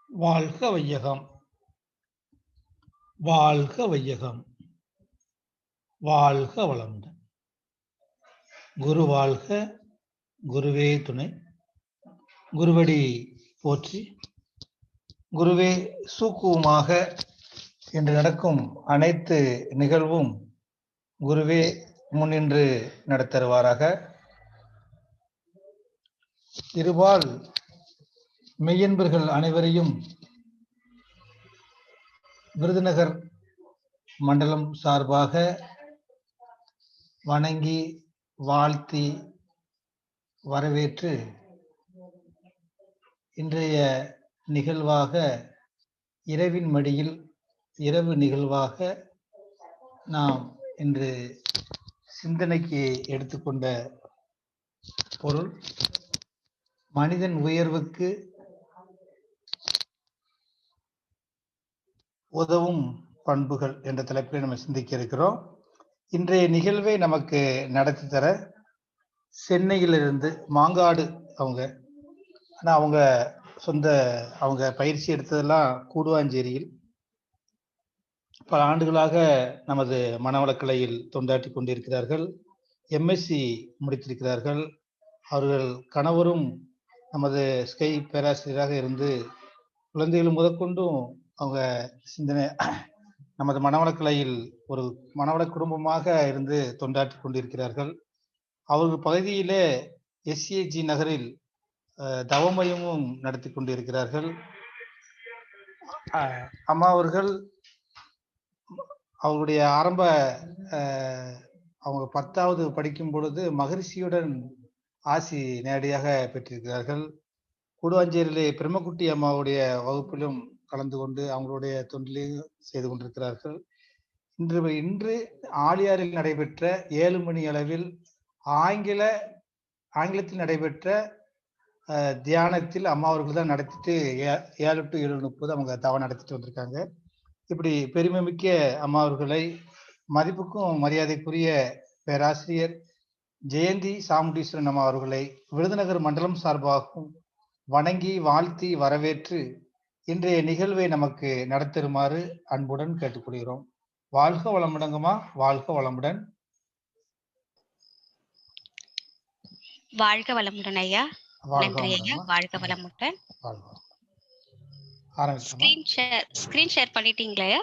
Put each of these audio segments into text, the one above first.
வாழ்க வையகம், வாழ்க வையகம், வாழ்க வளமுடன். குரு வாழ்க, குருவே துணை. குருவடி போற்றி. குருவே சூக்குவமாக இன்று நடக்கும் அனைத்து நிகழ்வும் குருவே முன்னின்று நடத்தருவாராக. இருபால் மெய்யன்பர்கள் அனைவரையும் விருதுநகர் மண்டலம் சார்பாக வணங்கி வாழ்த்தி வரவேற்று இன்றைய நிகழ்வாக இரவின் மடியில் இரவு நிகழ்வாக நாம் இன்று சிந்தனைக்கு எடுத்துக்கொண்ட பொருள் மனிதன் உயர்வுக்கு உதவும் பண்புகள் என்ற தலைப்பில் நம்ம சிந்திக்க இருக்கிறோம். இன்றைய நிகழ்வை நமக்கு நடத்தி தர சென்னையிலிருந்து மாங்காடு அவங்க பயிற்சி எடுத்ததெல்லாம் கூடுவாஞ்சேரியில் பல ஆண்டுகளாக நமது மனவளக்கலையில் தொண்டாற்றி கொண்டிருக்கிறார்கள். எம்எஸ்சி முடித்திருக்கிறார்கள். அவர்கள் கணவரும் நமது ஸ்கை பேராசிரியராக இருந்து குழந்தைகள் முதற்கொண்டும் அவங்க சிந்தனை நமது மனவளக்கலையில் ஒரு மனவள குடும்பமாக இருந்து தொண்டாற்றி கொண்டிருக்கிறார்கள். அவர்கள் பகுதியிலே எஸ்ஏஜி நகரில் தவமயமும் நடத்தி கொண்டிருக்கிறார்கள். அம்மா அவர்கள் அவருடைய ஆரம்ப அவங்க 10வது படிக்கும் பொழுது மகரிஷியுடன் ஆசி நேரடியாக பெற்றிருக்கிறார்கள். கூடுவாஞ்சேரியிலே பிரம்மக்குட்டி அம்மாவுடைய வகுப்பிலும் கலந்து கொண்டு அவங்களுடைய தொண்டிலையும் செய்து கொண்டிருக்கிறார்கள். இன்று ஆழியாரில் நடைபெற்ற 7 மணி அளவில் ஆங்கிலத்தில் நடைபெற்ற தியானத்தில் அம்மா அவர்கள் தான் நடத்திட்டு 7 to 7:30 அவங்க தவம் நடத்திட்டு வந்திருக்காங்க. இப்படி பெருமை மிக்க அம்மா அவர்களை மதிப்புக்கும் மரியாதைக்குரிய பேராசிரியர் ஜெயந்தி சாமுண்டீஸ்வரன் அம்மா அவர்களை விருதுநகர் மண்டலம் சார்பாகவும் வணங்கி வாழ்த்தி வரவேற்று இன்றைய நிகழ்வை நமக்கு நடத்தருமாறு அன்புடன் கேட்டுக்கொள்கிறோம். வாழ்க வளமுடங்கம்மா, வாழ்க வளமுடன். வாழ்க வளமுடன் ஐயா. நன்றி ஐயா. வாழ்க வளமுடன். ஸ்கிரீன் ஷேர் பண்ணிட்டீங்களா ஐயா?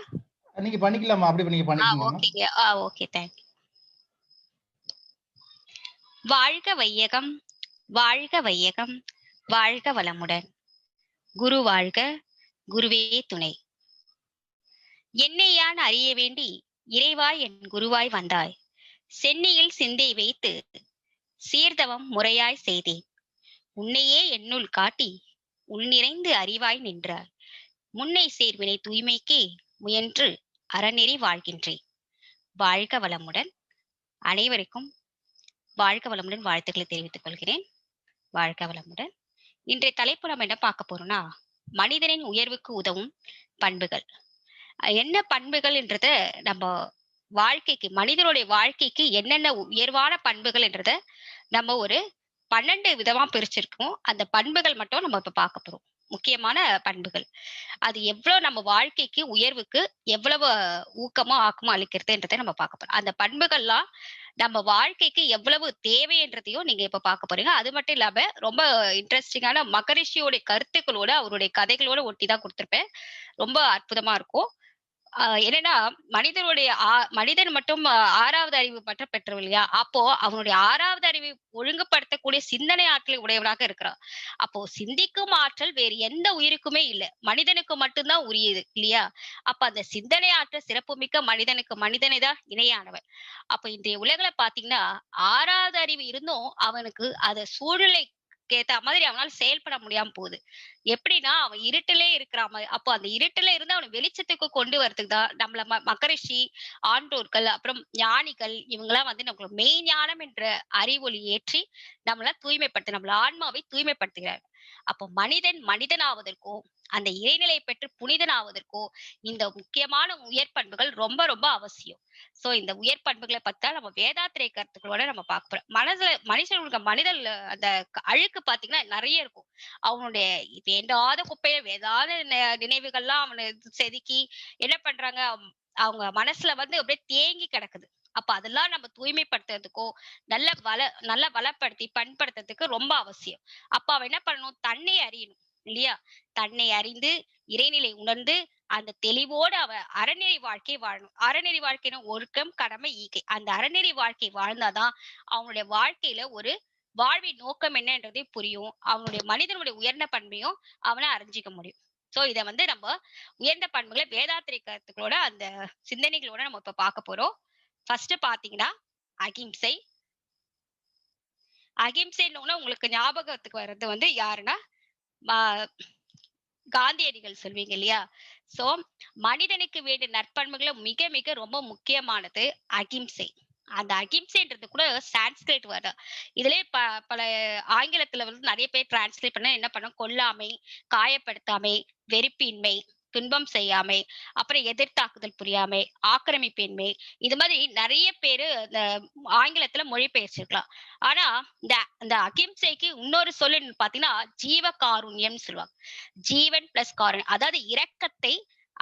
நீங்க பண்ணிக்கலாமா? அப்படி நீங்க பண்ணிக்கலாமா? ஓகே. Okay, thank you. வாழ்க வையகம், வாழ்க வையகம், வாழ்க வளமுடன். குரு வாழ்க, குருவே துணை. என்னையான் அறிய வேண்டி இறைவாய் என் குருவாய் வந்தாய். சென்னியில் சிந்தை வைத்து சீர்தவம் முறையாய் செய்தேன். உன்னையே என்னுள் காட்டி உள் நிறைந்து அறிவாய் நின்றாய். முன்னை சேர்வினை தூய்மைக்கே முயன்று அறநெறி வாழ்கின்றேன். வாழ்க வளமுடன். அனைவருக்கும் வாழ்க வளமுடன் வாழ்த்துக்களை தெரிவித்துக் கொள்கிறேன். வாழ்க வளமுடன். இன்றைய தலைப்பு நம்ம என்ன பார்க்க போறோம்னா, மனிதனின் உயர்வுக்கு உதவும் பண்புகள். என்ன பண்புகள் என்றத நம்ம வாழ்க்கைக்கு, மனிதனுடைய வாழ்க்கைக்கு என்னென்ன உயர்வான பண்புகள் என்றத நம்ம ஒரு 12 விதமா பிரிச்சிருக்கோம். அந்த பண்புகள் மட்டும் நம்ம இப்ப பார்க்க போறோம். முக்கியமான பண்புகள். அது எவ்வளவு நம்ம வாழ்க்கைக்கு உயர்வுக்கு எவ்வளவு ஊக்கமோ ஆக்கமோ அளிக்கிறதுன்றதை நம்ம பார்க்க போறோம். அந்த பண்புகள்லாம் நம்ம வாழ்க்கைக்கு எவ்வளவு தேவை என்றதையும் நீங்க இப்ப பார்க்க போறீங்க. அது மட்டும் இல்லாம ரொம்ப இன்ட்ரெஸ்டிங்கான மகரிஷியோட கருத்துக்களோட அவருடைய கதைகளோட ஒட்டி தான் கொடுத்திருப்பேன். ரொம்ப அற்புதமா இருக்கும். என்னன்னா, மனிதன் மட்டும் 6வது அறிவு மட்டும் பெற்றவர் இல்லையா? அப்போ அவனுடைய 6வது அறிவை ஒழுங்குபடுத்தக்கூடிய சிந்தனை ஆற்றலை உடையவனாக இருக்கிறான். அப்போ சிந்திக்கும் ஆற்றல் வேறு எந்த உயிருக்குமே இல்லை, மனிதனுக்கு மட்டும்தான் உரியது இல்லையா? அப்ப அந்த சிந்தனை ஆற்றல் சிறப்புமிக்க மனிதனை தான் இணையானவன். அப்ப இன்றைய உலகில பாத்தீங்கன்னா 6வது அறிவு இருந்தும் அவனுக்கு அத சூழ்நிலை ஏத்த மாதிரி அவனால செயல்பட முடியாம போகுது. எப்படின்னா, அவன் இருட்டிலே இருக்கிற மாதிரி. அப்போ அந்த இருட்டில இருந்து அவனை வெளிச்சத்துக்கு கொண்டு வரதுக்கு தான் நம்மள மகரிஷி, ஆன்றோர்கள், அப்புறம் ஞானிகள் இவங்கெல்லாம் வந்து நம்மளுக்கு மெய் ஞானம் என்ற அறிவொளி ஏற்றி நம்மள ஆன்மாவை தூய்மைப்படுத்துகிறார். அப்போ மனிதன் மனிதனாவதற்கோ அந்த இறைநிலை பெற்று புனிதனாவதற்கோ இந்த முக்கியமான உயர் பண்புகள் ரொம்ப ரொம்ப அவசியம். சோ இந்த உயர் பண்புகளை பத்தா நம்ம வேதாத்திரை கருத்துக்களோட நம்ம பார்க்க போறோம். மனுஷனுக்கு மனிதன்ல அந்த அழுக்கு பாத்தீங்கன்னா நிறைய இருக்கும். அவனுடைய வேண்டாத குப்பையை வேதாத நினைவுகள்லாம் அவனை செதுக்கி என்ன பண்றாங்க, அவங்க மனசுல வந்து அப்படியே தேங்கி கிடக்குது. அப்ப அதெல்லாம் நம்ம தூய்மைப்படுத்துறதுக்கோ நல்லா வளப்படுத்தி பண்படுத்துறதுக்கு ரொம்ப அவசியம். அப்ப அவன் என்ன பண்ணணும், தன்னை அறியணும் இல்லையா? தன்னை அறிந்து இறைநிலை உணர்ந்து அந்த தெளிவோடு அவ அறநெறி வாழ்க்கை வாழணும். அறநெறி வாழ்க்கைனா ஒழுக்கம், கடமை, ஈகை. அந்த அறநெறி வாழ்க்கை வாழ்ந்தாதான் அவனுடைய வாழ்க்கையில ஒரு வாழ்வின் நோக்கம் என்னன்றதே புரியும். அவனுடைய மனிதனுடைய உயர்ந்த பண்பையும் அவனை அறிஞ்சிக்க முடியும். சோ இத வந்து நம்ம உயர்ந்த பண்புகளை வேதாத்திரை கருத்துக்களோட அந்த சிந்தனைகளோட நம்ம இப்ப பார்க்க போறோம். ஃபர்ஸ்ட் பாத்தீங்கன்னா அகிம்சை. அகிம்சைன்னு உங்களுக்கு ஞாபகத்துக்கு வர்றது வந்து யாருன்னா காந்தியடிகள் சொல்வீங்க இல்லையா? சோ மனிதனுக்கு வேண்டிய நற்பண்புகளை மிக மிக ரொம்ப முக்கியமானது அகிம்சை. அந்த அகிம்சைன்றது கூட சான்ஸ்கிரிட் வேர்டு. இதுலயே பல ஆங்கிலத்துல வந்து நிறைய பேர் டிரான்ஸ்லேட் பண்ண என்ன பண்ண, கொல்லாமை, காயப்படுத்தாமை, வெறுப்பின்மை, துன்பம் செய்யாமை, அப்புறம் எதிர்த்தாக்குதல் புரியாமை, ஆக்கிரமிப்பின்மை, இது மாதிரி நிறைய பேரு இந்த ஆங்கிலத்துல மொழிபெயர்ச்சிருக்கலாம். ஆனா இந்த அகிம்சைக்கு இன்னொரு சொல்லு பாத்தீங்கன்னா ஜீவ காருண்யம் சொல்லுவாங்க. ஜீவன் பிளஸ் காருண்யம், அதாவது இரக்கத்தை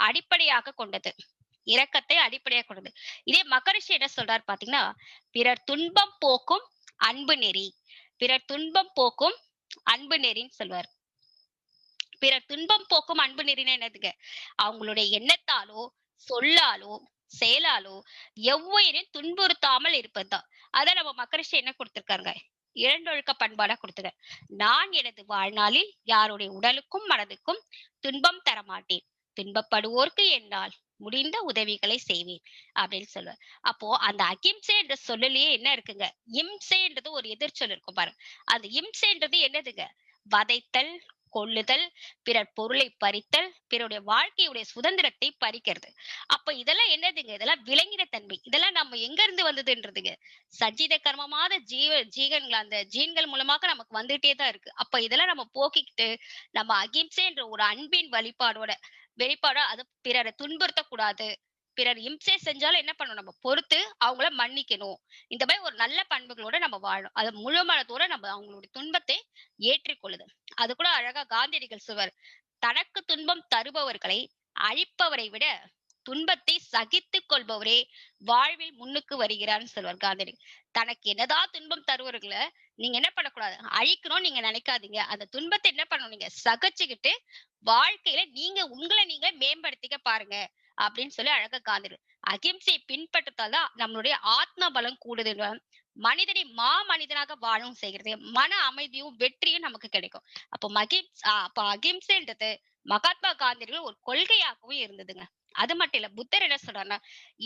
அடிப்படையாக கொண்டது. இரக்கத்தை அடிப்படையாக கொண்டது. இதே மகரிஷி என்ன சொல்றாரு பாத்தீங்கன்னா, பிறர் துன்பம் போக்கும் அன்பு நெறி. பிறர் துன்பம் போக்கும் அன்பு நெறின்னு சொல்வார். பிறர் துன்பம் போக்கும் அன்பு நெறினா என்னதுங்க, அவங்களுடைய எண்ணத்தாலோ சொல்லாலோ செயலாலோ எவ்வுயிரையும் துன்புறுத்தாமல் இருப்பதுதான். அதான் நம்ம மகரிஷி என்ன கொடுத்திருக்காங்க, இரண்டொழுக்க பண்பாடா கொடுத்துருக்க. நான் எனது வாழ்நாளில் யாருடைய உடலுக்கும் மனதுக்கும் துன்பம் தரமாட்டேன், துன்பப்படுவோர்க்கு என்னால் முடிந்த உதவிகளை செய்வேன் அப்படின்னு சொல்லுவார். அப்போ அந்த அகிம்சை என்ற சொல்லலையே என்ன இருக்குங்க, இம்சைன்றது ஒரு எதிர்ச்சொல் இருக்கும் பாருங்க. அந்த இம்சைன்றது என்னதுங்க, வதைத்தல், கொல்லுதல், பிறர் பொருளை பறித்தல், பிறருடைய வாழ்க்கையுடைய சுதந்திரத்தை பறிக்கிறது. அப்ப இதெல்லாம் என்னதுங்க, இதெல்லாம் விலங்கின தன்மை. இதெல்லாம் நம்ம எங்க இருந்து வந்ததுன்றதுங்க, சஜித கர்மமான ஜீவன்கள் அந்த ஜீன்கள் மூலமாக நமக்கு வந்துட்டே தான் இருக்கு. அப்ப இதெல்லாம் நம்ம போக்கிக்கிட்டு நம்ம அகிம்சை என்ற ஒரு அன்பின் வெளிப்பாடா அது பிறரை துன்புறுத்த கூடாது. பிறர் இம்சை செஞ்சாலும் என்ன பண்ணணும், நம்ம பொறுத்து அவங்கள மன்னிக்கணும். இந்த மாதிரி ஒரு நல்ல பண்புகளோட நம்ம வாழணும். அது முழு மனத்தோட நம்ம அவங்களுடைய துன்பத்தை ஏற்றிக்கொள்ளுது. அது கூட அழகா காந்தியடிகள் சொல்வார், தனக்கு துன்பம் தருபவர்களை அழிப்பவரை விட துன்பத்தை சகித்துக் கொள்பவரே வாழ்வில் முன்னுக்கு வருகிறார்னு சொல்வார் காந்தியடிகள். தனக்கு என்னதான் துன்பம் தருவர்களை நீங்க என்ன பண்ணக்கூடாது, அழிக்கணும்னு நீங்க நினைக்காதீங்க. அந்த துன்பத்தை என்ன பண்ணணும், நீங்க சகிச்சுக்கிட்டு வாழ்க்கையில நீங்க உங்களை நீங்க மேம்படுத்திக்க பாருங்க அப்படின்னு சொல்லி அழகா காந்திரு. அகிம்சையை பின்பற்றத்தால்தான் நம்மளுடைய ஆத்ம பலம் கூடுது, மனிதனை மனிதனாக வாழவும் செய்கிறது, மன அமைதியும் வெற்றியும் நமக்கு கிடைக்கும். அப்போ அகிம்சைன்றது மகாத்மா காந்தியடிகள் ஒரு கொள்கையாகவும் இருந்ததுங்க. அது மட்டும் இல்ல, புத்தர் என்ன சொல்றாருன்னா,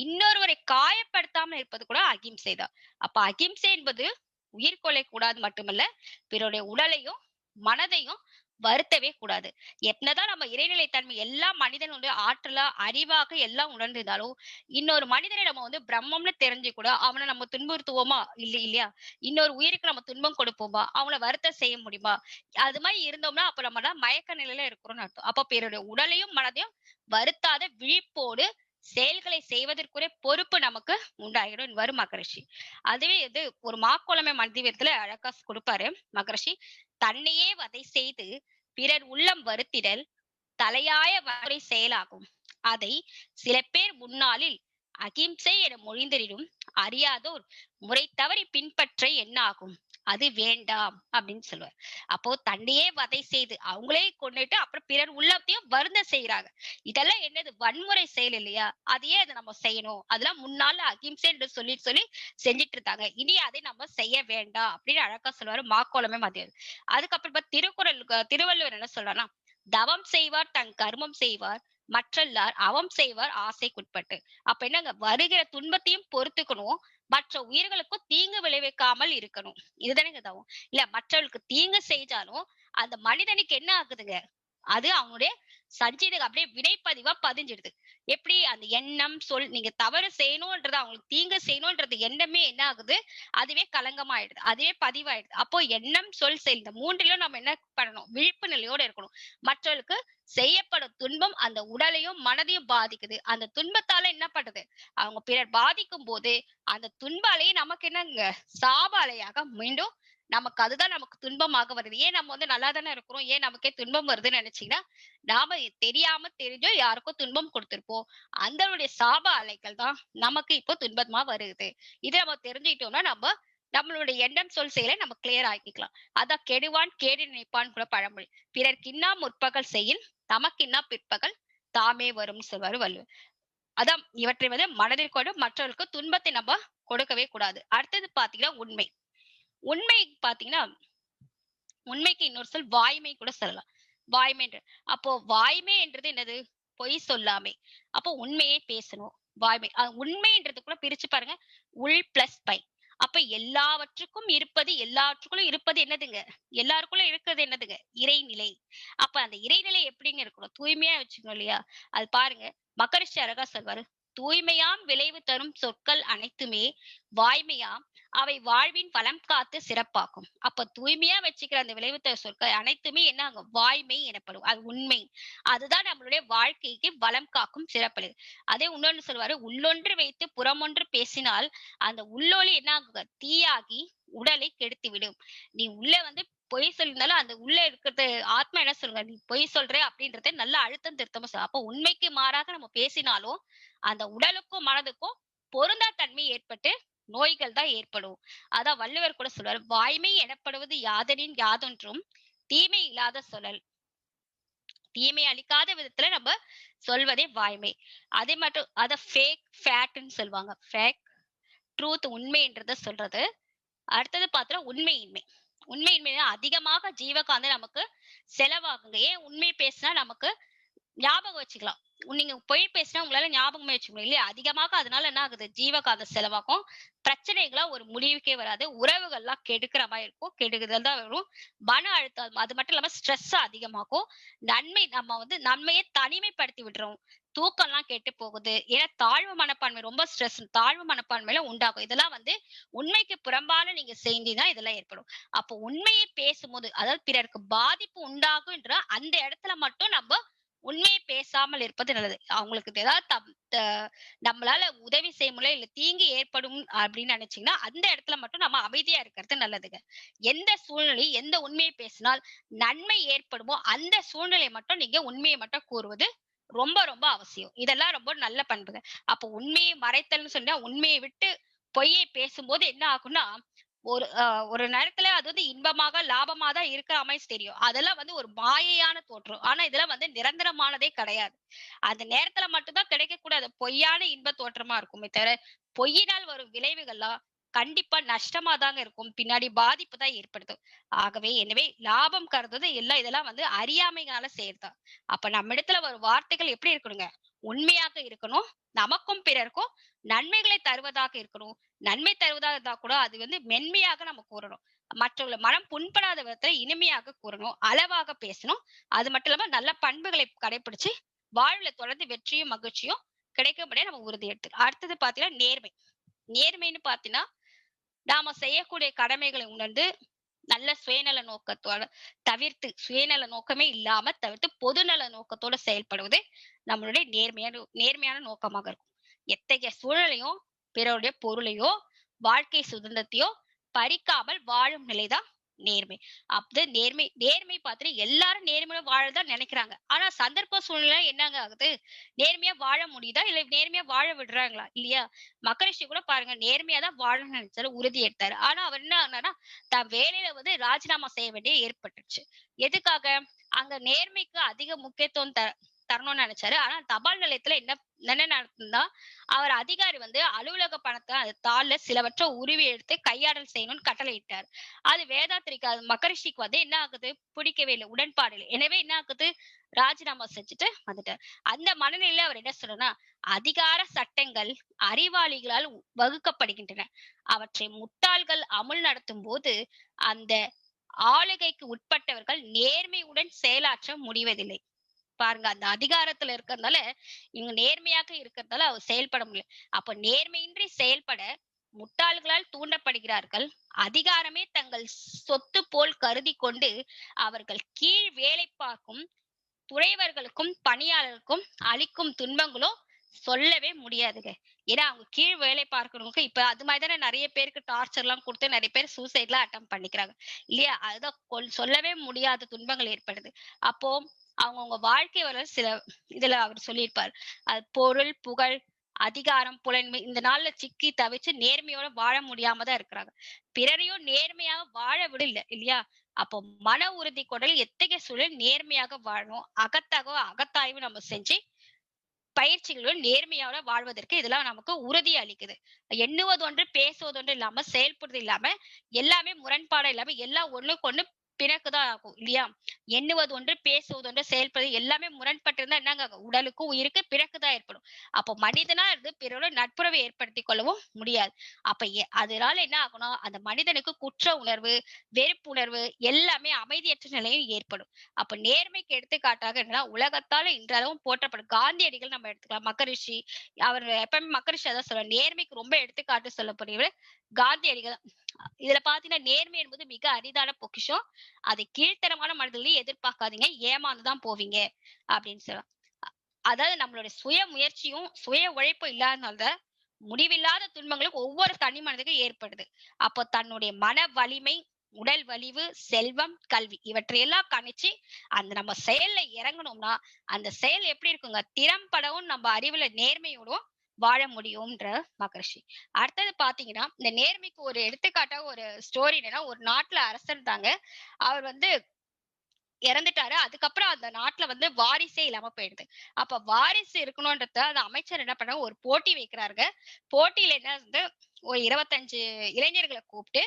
இன்னொருவரை காயப்படுத்தாமல் இருப்பது கூட அகிம்சை தான். அப்ப அகிம்சை என்பது உயிர் கொலை கூடாது மட்டுமல்ல, பிறருடைய உடலையும் மனதையும் வருத்தவே கூடாது. என்னதான் நம்ம இறைநிலை தன்மை எல்லா மனிதனுடைய ஆற்றலா அறிவாக எல்லாம் உணர்ந்திருந்தாலும் இன்னொரு மனிதனை நம்ம வந்து பிரம்மம்னு தெரிஞ்சு கூட அவனை நம்ம துன்புறுத்துவோமா இல்லையா? இன்னொரு உயிருக்கு நம்ம துன்பம் கொடுப்போமா, அவனை வருத்தம் செய்ய முடியுமா? அது மாதிரி இருந்தோம்னா அப்ப நம்ம தான் மயக்க நிலையில இருக்கிறோம்னு அர்த்தம். அப்ப பிறருடைய உடலையும் மனதையும் வருத்தாத விழிப்போடு செயல்களை செய்வதற்குரிய பொறுப்பு நமக்கு உண்டாயிடும் வரும் மகரிஷி. அதுவே இது ஒரு மாக்கோளமை மந்திரத்துல அழகா கொடுப்பாரு மகரிஷி. தன்னையே வதை செய்து பிறர் உள்ளம் வருத்திடல் தலையாய வரை செயலாகும். அதை சில பேர் முன்னாளில் அகிம்சை என மொழிந்தரிடும் அறியாதோர் முறை தவறி பின்பற்ற என்ன ஆகும், அது வேண்டாம் அப்படின்னு சொல்லுவார். அப்போ தன்னையே வதை செய்து அவங்களே கொண்டுட்டு அப்புறம் பிறர் உள்ளத்தையும் வருந்த செய்யறாங்க. இதெல்லாம் என்னது, வன்முறை செயல் இல்லையா? அதையே அதை நம்ம செய்யணும். அதெல்லாம் முன்னால அகிம்சை என்று சொல்லி செஞ்சிட்டு இருந்தாங்க, இனி அதை நம்ம செய்ய வேண்டாம் அப்படின்னு அழகா சொல்லுவாரு மாக்கோளமே மதியம். அதுக்கப்புறம் திருவள்ளுவர் என்ன சொல்றாருன்னா, தவம் செய்வார் தன் கர்மம் செய்வார், மற்றல்லார் அவம் செய்வார் ஆசைக்குட்பட்டு. அப்ப என்னங்க, வருகிற துன்பத்தையும் பொறுத்துக்கணும், மற்ற உயிர்களுக்கும் தீங்கு விளைவிக்காமல் இருக்கணும். இதுதானேங்க தவம் இல்ல. மற்றவர்களுக்கு தீங்கு செஞ்சாலும் அந்த மனிதனுக்கு என்ன ஆகுதுங்க, அது அவங்களுடைய சஞ்சீதகம் அப்படியே வினைப்பதிவா பதிஞ்சிடுது. எப்படி அந்த எண்ணம், சொல் நீங்க தவறு செய்யணும்ன்றது, அவங்களுக்கு தீங்கு செய்யணும்ன்றது எண்ணமே என்ன ஆகுது? அதுவே களங்கமாயிடுது. அதுவே பதிவாயிடுது. அப்போ எண்ணம், சொல், செயல் இந்த 3லும் நம்ம என்ன பண்ணணும்? விழிப்பு நிலையோட இருக்கணும். மற்றவர்களுக்கு செய்யப்படும் துன்பம் அந்த உடலையும், மனதையும் பாதிக்குது. அந்த துன்பத்தால என்ன பண்ணுது? அவங்க பிறர் பாதிக்கும்போது, அந்த துன்ப அலை நமக்கு என்னங்க? சாப அலையாக மீண்டும் நமக்கு அதுதான் நமக்கு துன்பமாக வருது. ஏன் நம்ம வந்து நல்லா தானே இருக்கிறோம். ஏன் நமக்கே துன்பம் வருதுன்னு நினைச்சீங்கன்னா, நாம தெரியாம தெரிஞ்சோ யாருக்கோ துன்பம் கொடுத்திருப்போம். அந்தனுடைய சாப அலைகள் தான் நமக்கு இப்போ துன்பமா வருது. இத நம்ம தெரிஞ்சுக்கிட்டோம்னா, நம்மளுடைய எண்ணம், சொல், செயலை நம்ம கிளியர் ஆக்கிக்கலாம். அதான் கெடுவான் கேடு நினைப்பான் கூட பழமொழி. பிறர்க்கின்னா முற்பகல் செய்யின், தமக்கின்னா பிற்பகல் தாமே வரும்னு சொல்வாரு வள்ளுவர். அதான் இவற்றை வந்து மனதில் கொண்டு மற்றவர்களுக்கு துன்பத்தை நம்ம கொடுக்கவே கூடாது. அடுத்தது பாத்தீங்கன்னா உண்மை. உண்மை பாத்தீங்கன்னா, உண்மைக்கு இன்னொரு சொல் வாய்மை கூட சொல்லலாம். வாய்மை அப்போ வாய்மை என்றது என்னது? பொய் சொல்லாமை. அப்போ உண்மையே பேசணும். வாய்மை. உண்மைன்றதுக்குள்ள பிரிச்சு பாருங்க. உள் பிளஸ் பை. அப்ப எல்லாவற்றுக்குள்ளும் இருப்பது என்னதுங்க? எல்லாருக்குள்ள இருக்கிறது என்னதுங்க? இறைநிலை. அப்ப அந்த இறைநிலை எப்படிங்க இருக்கணும்? தூய்மையா வச்சுக்கணும் இல்லையா? அது பாருங்க. மகரிஷி அழகா சொல்வாரு. தூய்மையாம் விளைவு தரும் சொற்கள் அனைத்துமே வாய்மையாம் அவை வாழ்வின் வளம் காத்து சிறப்பாக்கும். அப்ப தூய்மையா வச்சுக்கிற அந்த விளைவு தரும் சொற்கள் அனைத்துமே என்ன ஆகும்? வாய்மை எனப்படும். அது உண்மை. அதுதான் நம்மளுடைய வாழ்க்கைக்கு வளம் காக்கும் சிறப்பது. அதே இன்னொன்னு சொல்லுவாரு, உள்ளொன்று வைத்து புறமொன்று பேசினால் அந்த உள்ளொளி என்ன ஆகுங்க? தீயாகி உடலை கெடுத்து விடும். நீ உள்ள வந்து பொய் சொல்லியிருந்தாலும் அந்த உள்ள இருக்கிறது ஆத்மா என்ன சொல்லுங்க? நீ பொய் சொல்ற அப்படின்றத நல்ல அழுத்தம் திருத்தமா சொல்ல. அப்ப உண்மைக்கு மாறாக நம்ம பேசினாலும் அந்த உடலுக்கும் மனதுக்கும் பொருந்தா தன்மை ஏற்பட்டு நோய்கள் தான் ஏற்படும். அதான் வள்ளுவர் கூட சொல்றாரு, வாய்மை எனப்படுவது யாதெனின் யாதொன்றும் தீமை இல்லாத சொல்லல். தீமை அளிக்காத விதத்துல நம்ம சொல்வதே வாய்மை. அதே மட்டும் அத ஃபேக் ஃபேக்ட்னு சொல்லுவாங்க. ஃபேக் ட்ரூத் உண்மைன்றத சொல்றது. அடுத்தது பார்த்தா உண்மையின்மை. உண்மையின்மை அதிகமாக ஜீவகாந்தம் நமக்கு செலவாகுங்க. ஏன் உண்மை பேசினா நமக்கு ஞாபகம் வச்சுக்கலாம். நீங்க பொய் பேசினா உங்களால ஞாபகமே வச்சுக்க முடியும் இல்லையா? அதிகமாக அதனால என்ன ஆகுது? ஜீவகாந்தம் செலவாகும். பிரச்சனைகளா ஒரு முடிவுக்கே வராது. உறவுகள்லாம் கெடுக்கிற மாதிரி இருக்கும். கெடுக்குதல் தான் வரும். மன அழுத்தம் அது மட்டும் இல்லாம ஸ்ட்ரெஸ் அதிகமாகும். நம்ம வந்து நன்மையை தனிமைப்படுத்தி விடுறோம். தூக்கம்லாம் கெட்டு போகுது. ஏன்னா தாழ்வு மனப்பான்மை ரொம்ப ஸ்ட்ரெஸ் தாழ்வு மனப்பான்மையில உண்டாகும். இதெல்லாம் வந்து உண்மைக்கு புறம்பான நீங்க செஞ்சீங்கன்னா இதெல்லாம் ஏற்படும். அப்போ உண்மையை பேசும்போது அதாவது பிறருக்கு பாதிப்பு உண்டாகுன்ற அந்த இடத்துல மட்டும் நம்ம உண்மையை பேசாமல் இருப்பது நல்லது. அவங்களுக்கு ஏதாவது நம்மளால உதவி செய்ய முடியல இல்ல தீங்கு ஏற்படும் அப்படின்னு நினைச்சீங்கன்னா அந்த இடத்துல மட்டும் நம்ம அமைதியா இருக்கிறது நல்லதுங்க. எந்த சூழ்நிலை எந்த உண்மையை பேசினால் நன்மை ஏற்படுமோ அந்த சூழ்நிலை மட்டும் நீங்க உண்மையை மட்டும் கூறுவது ரொம்ப ரொம்ப அவசியம். இதெல்லாம் ரொம்ப நல்ல பண்புங்க. அப்போ உண்மையை மறைத்தல்னு சொன்னா உண்மையை விட்டு பொய்யை பேசும்போது என்ன ஆகும்னா ஒரு நேரத்துல அது வந்து இன்பமாக லாபமா தான் இருக்கிற மாதிரி தெரியும். அதெல்லாம் வந்து ஒரு மாயையான தோற்றம். ஆனா இதெல்லாம் வந்து நிரந்தரமானதே கிடையாது. அந்த நேரத்துல மட்டும்தான் கிடைக்கக்கூடிய அது பொய்யான இன்ப தோற்றமா இருக்குமே தவிர பொய்யினால் வரும் விளைவுகள்லாம் கண்டிப்பா நஷ்டமா தாங்க இருக்கும். பின்னாடி பாதிப்பு தான் ஏற்படுத்தும். ஆகவே எனவே லாபம் கருதுறது எல்லாம் இதெல்லாம் வந்து அறியாமைனால செய்யறதுதான். அப்ப நம்ம இடத்துல ஒரு வார்த்தைகள் எப்படி இருக்கணுங்க? உண்மையாக இருக்கணும். நமக்கும் பிறருக்கும் நன்மைகளை தருவதாக இருக்கணும். நன்மை தருவதா இருந்தா கூட அது வந்து மென்மையாக நம்ம கூறணும். மற்றவர்கள் மனம் புண்படாத விதத்துல இனிமையாக கூறணும். அளவாக பேசணும். அது மட்டும் இல்லாம நல்ல பண்புகளை கடைபிடிச்சு வாழ்வுல தொடர்ந்து வெற்றியும் மகிழ்ச்சியும் கிடைக்கும்படியா நம்ம உறுதி எடுத்து அடுத்தது பாத்தீங்கன்னா நேர்மை. நேர்மைன்னு பாத்தீங்கன்னா நாம செய்யக்கூடிய கடமைகளை உணர்ந்து நல்ல சுயநல நோக்கத்தோட தவிர்த்து சுயநல நோக்கமே இல்லாம தவிர்த்து பொதுநல நோக்கத்தோட செயல்படுவது நம்மளுடைய நேர்மையான நோக்கமாக இருக்கும். எத்தகைய சூழலையும் பிறருடைய பொருளையோ வாழ்க்கை சுதந்திரத்தையோ பறிக்காமல் வாழும் நிலைதான் நேர்மை. அப்படி நேர்மை பார்த்துட்டு எல்லாரும் நேர்மையா வாழதான் நினைக்கிறாங்க. ஆனா சந்தர்ப்ப சூழ்நிலை என்னங்க ஆகுது? நேர்மையா வாழ முடியுதா இல்ல நேர்மையா வாழ விடுறாங்களா இல்லையா? மகரிஷி கூட பாருங்க நேர்மையா தான் வாழணும்னு நினைச்சாரு, உறுதி எடுத்தாரு. ஆனா அவர் என்ன ஆனாரா தன் வேலையில வந்து ராஜினாமா செய்ய வேண்டிய ஏற்பட்டுச்சு. எதுக்காக? அங்க நேர்மைக்கு அதிக முக்கியத்துவம் தரணும்னு நினைச்சாரு. ஆனா தபால் நிலையத்துல என்ன நடந்தா அவர் அதிகாரி வந்து அலுவலக பணத்தை அந்த தாள்ல சிலவற்றை உருவி எடுத்து கையாடல் செய்யணும்னு கட்டளையிட்டார். அது வேதாத்திரிக்கு அது மகரிஷிக்கு வந்து என்ன ஆகுது? பிடிக்கவே இல்லை, உடன்பாடு இல்லை. எனவே என்ன ஆகுது? ராஜினாமா செஞ்சுட்டு வந்துட்டார். அந்த மனநிலையில அவர் என்ன சொல்றனா அதிகார சட்டங்கள் அறிவாளிகளால் வகுக்கப்படுகின்றன. அவற்றை முட்டாள்கள் அமுல் நடத்தும் போது அந்த ஆளுகைக்கு உட்பட்டவர்கள் நேர்மையுடன் செயலாற்ற முடிவதில்லை. பாருங்க, அந்த அதிகாரத்துல இருக்கிறதுனால இவங்க நேர்மையாக இருக்கிறதால அவர் செயல்பட முடியல. அப்ப நேர்மையின்றி செயல்பட முட்டாள்களால் தூண்டப்படுகிறார்கள். அதிகாரமே தங்கள் சொத்து போல் கருதி கொண்டு அவர்கள் கீழ் வேலை பார்க்கும் துறைவர்களுக்கும் பணியாளருக்கும் அளிக்கும் துன்பங்களோ சொல்லவே முடியாதுங்க. ஏன்னா அவங்க கீழ் வேலை பார்க்கிறவங்களுக்கு இப்ப அது மாதிரி தானே நிறைய பேருக்கு டார்ச்சர் எல்லாம் கொடுத்து நிறைய பேர் சூசைட் எல்லாம் அட்டம் பண்ணிக்கிறாங்க இல்லையா? அதுதான் சொல்லவே முடியாத துன்பங்கள் ஏற்படுது. அப்போ அவங்கவுங்க வாழ்க்கை வர சில இதுல அவர் சொல்லியிருப்பார். அது பொருள், புகழ், அதிகாரம், புலன்மை இந்த நாள்ல சிக்கி தவிச்சு நேர்மையோட வாழ முடியாம தான் இருக்கிறாங்க. பிறரையும் நேர்மையாக வாழ விடல இல்லையா? அப்போ மன உறுதி கொண்டல் எத்தகைய சூழல் நேர்மையாக வாழணும், அகத்தாய்வு நம்ம செஞ்சு பயிற்சிகளுடன் நேர்மையோட வாழ்வதற்கு இதெல்லாம் நமக்கு உறுதி அளிக்குது. எண்ணுவது ஒன்று பேசுவது ஒன்று இல்லாம செயல்படுறது இல்லாம எல்லாமே முரண்பாடு இல்லாம எல்லாம் ஒண்ணுக்கு ஒண்ணு பிணக்குதான் ஆகும் இல்லையா? எண்ணுவது ஒன்று பேசுவது ஒன்று செயல்படுறது எல்லாமே முரண்பட்டு இருந்தா என்னங்க ஆகும்? உடலுக்கும் உயிருக்கு பிணக்குதான் ஏற்படும். அப்போ மனிதனா இருந்து பிறரோட நட்புறவை ஏற்படுத்திக் கொள்ளவும் முடியாது. அப்ப அதனால என்ன ஆகணும்? அந்த மனிதனுக்கு குற்ற உணர்வு, வெறுப்பு உணர்வு எல்லாமே அமைதியற்ற நிலையும் ஏற்படும். அப்ப நேர்மைக்கு எடுத்துக்காட்டாக என்னன்னா உலகத்தால இன்றளவும் போற்றப்படும் காந்தியடிகள் நம்ம எடுத்துக்கலாம். மகரிஷி அவர் எப்பவுமே மகரிஷி அதான் சொல்லுவார், நேர்மைக்கு ரொம்ப எடுத்துக்காட்டு சொல்லக்கூடியவர் காந்தியடிகள். இதுல பாத்தீங்கன்னா நேர்மை என்பது மிக அரிதான பொக்கிஷம். அதை கீழ்த்தரமான மனிதர்களையும் எதிர்பார்க்காதீங்க, ஏமாந்துதான் போவீங்க அப்படின்னு சொல்லுவாங்க. அதாவது நம்மளுடைய சுய முயற்சியும் சுய உழைப்பும் இல்லாதனால்தான் முடிவில்லாத துன்பங்களும் ஒவ்வொரு தனி மனிதனுக்கும் ஏற்படுது. அப்போ தன்னுடைய மன வலிமை, உடல் வலிவு, செல்வம், கல்வி இவற்றையெல்லாம் கணிச்சு அந்த நம்ம செயல்ல இறங்கணும்னா அந்த செயல் எப்படி இருக்குங்க? திறம்படவும் நம்ம அறிவுல நேர்மையோடும் வாழ முடியும்ன்ற மகரிஷி. அடுத்தது பாத்தீங்கன்னா இந்த நேர்மைக்கு ஒரு எடுத்துக்காட்டா ஒரு ஸ்டோரி என்னன்னா, ஒரு நாட்டுல அரசர் இருந்தாங்க. அவர் இறந்துட்டாரு. அதுக்கப்புறம் அந்த நாட்டுல வாரிசே இல்லாம போயிடுது. அப்ப வாரிசு இருக்கணும்ன்றத அந்த அமைச்சர் என்ன பண்ணாரு, ஒரு போட்டி வைக்கிறாருங்க. போட்டியில என்ன ஒரு 25 இளைஞர்களை கூப்பிட்டு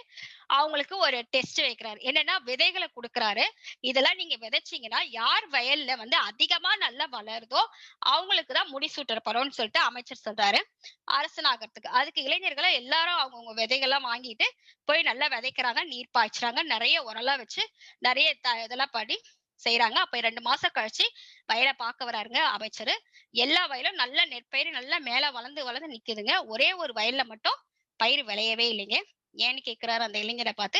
அவங்களுக்கு ஒரு டெஸ்ட் வைக்கிறாரு. என்னன்னா விதைகளை கொடுக்கறாரு. இதெல்லாம் நீங்க விதைச்சீங்கன்னா யார் வயல்ல அதிகமா நல்லா வளருதோ அவங்களுக்கு தான் முடிசூட்டப்படும்னு சொல்லிட்டு அமைச்சர் சொல்றாரு அரசனாகிறதுக்கு. அதுக்கு இளைஞர்களை எல்லாரும் அவங்கவுங்க விதைகள்லாம் வாங்கிட்டு போய் நல்லா விதைக்கிறாங்க, நீர் பாய்ச்சுறாங்க, நிறைய உரம்லாம் வச்சு நிறைய இதெல்லாம் பண்ணி செய்யறாங்க. அப்ப 2 மாசம் கழிச்சு வயலை பார்க்க வராருங்க அமைச்சரு. எல்லா வயலும் நல்ல நெற்பயிர் நல்லா மேல வளர்ந்து வளர்ந்து நிக்குதுங்க. ஒரே ஒரு வயல்ல மட்டும் பயிர் விளையவே இல்லைங்க. ஏன்னு கேக்குறாரு அந்த இளைஞரை பார்த்து.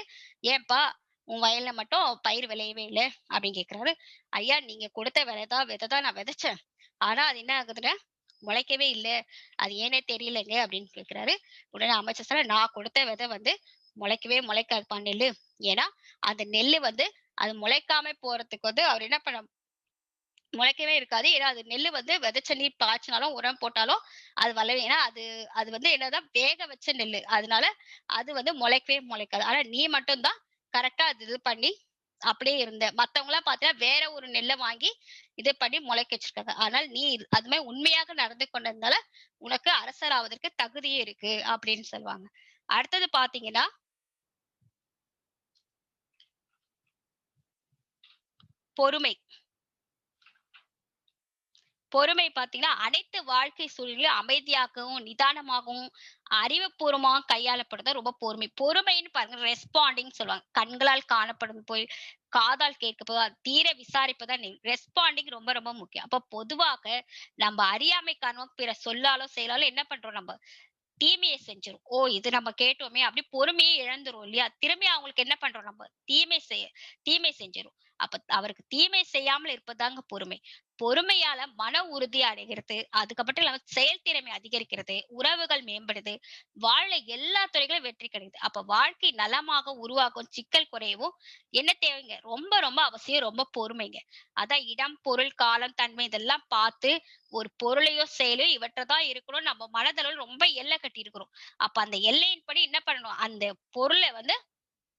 ஏன்பா உன் வயல்ல மட்டும் பயிர் விளையவே இல்லை அப்படின்னு கேக்குறாரு. ஐயா, நீங்க கொடுத்த விதைதான் நான் விதைச்சேன். ஆனா அது என்ன ஆகுதுன்னா முளைக்கவே இல்லை. அது ஏனே தெரியலங்க அப்படின்னு கேக்குறாரு. உடனே அமைச்சர் சொல்ல, நான் கொடுத்த விதை முளைக்காதுப்பா நெல்லு. ஏன்னா அந்த நெல்லு அது முளைக்காம போறதுக்கு அவர் என்ன பண்ண முளைக்கவே இருக்காது. ஏன்னா அது நெல்லு விதைச்ச நீர் பாய்ச்சினாலும் உரம் போட்டாலும் அது வளரும். ஏன்னா அது அது என்னதான் வேக வச்ச நெல்லு. அதனால அது முளைக்கவே முளைக்காது. ஆனா நீ மட்டும் தான் கரெக்டா அது இது பண்ணி அப்படியே இருந்த. மத்தவங்க எல்லாம் பாத்தீங்கன்னா வேற ஒரு நெல்லை வாங்கி இது பண்ணி முளைக்க வச்சிருக்காங்க. ஆனால் நீ அது மாதிரி உண்மையாக நடந்து கொண்டதுனால உனக்கு அரசர் ஆவதற்கு தகுதியே இருக்கு அப்படின்னு சொல்லுவாங்க. அடுத்தது பாத்தீங்கன்னா பொறுமை. பொறுமை பாத்தீங்கன்னா அனைத்து வாழ்க்கை சூழலிலும் அமைதியாகவும் நிதானமாகவும் அறிவுபூர்வமாக கையாளப்படுறது ரொம்ப பொறுமை. பொறுமைன்னு பாருங்க ரெஸ்பாண்டிங் சொல்லுவாங்க. கண்களால் காணப்படும் போய் காதால் கேட்க தீர விசாரிப்பதான் ரெஸ்பாண்டிங் ரொம்ப ரொம்ப முக்கியம். அப்ப பொதுவாக நம்ம அறியாமை காரணம் பிற சொல்லாலோ செயலாலோ என்ன பண்றோம், நம்ம தீமையை செஞ்சிரும். ஓ இது நம்ம கேட்டோமே அப்படி பொறுமையை இழந்துரும் இல்லையா? திரும்பி அவங்களுக்கு என்ன பண்றோம், நம்ம தீமை செஞ்சிரும். அப்ப அவருக்கு தீமை செய்யாமல் இருப்பதாங்க பொறுமை. பொறுமையால மன உறுதி அடைகிறது, அதுக்கப்புறம் இல்லாம செயல்திறமை அதிகரிக்கிறது, உறவுகள் மேம்படுது, வாழ எல்லா துறைகளும் வெற்றி கிடைக்குது. அப்ப வாழ்க்கை நலமாக உருவாகும், சிக்கல் குறையவும் என்ன தேவைங்க? ரொம்ப ரொம்ப அவசியம், ரொம்ப பொறுமைங்க. அதான் இடம், பொருள், காலம், தன்மை இதெல்லாம் பார்த்து ஒரு பொருளையோ செயலையோ இவற்றதான் இருக்கணும் நம்ம மனதளவில் ரொம்ப எல்லை கட்டி இருக்கிறோம். அப்ப அந்த எல்லையின்படி என்ன பண்ணணும், அந்த பொருளை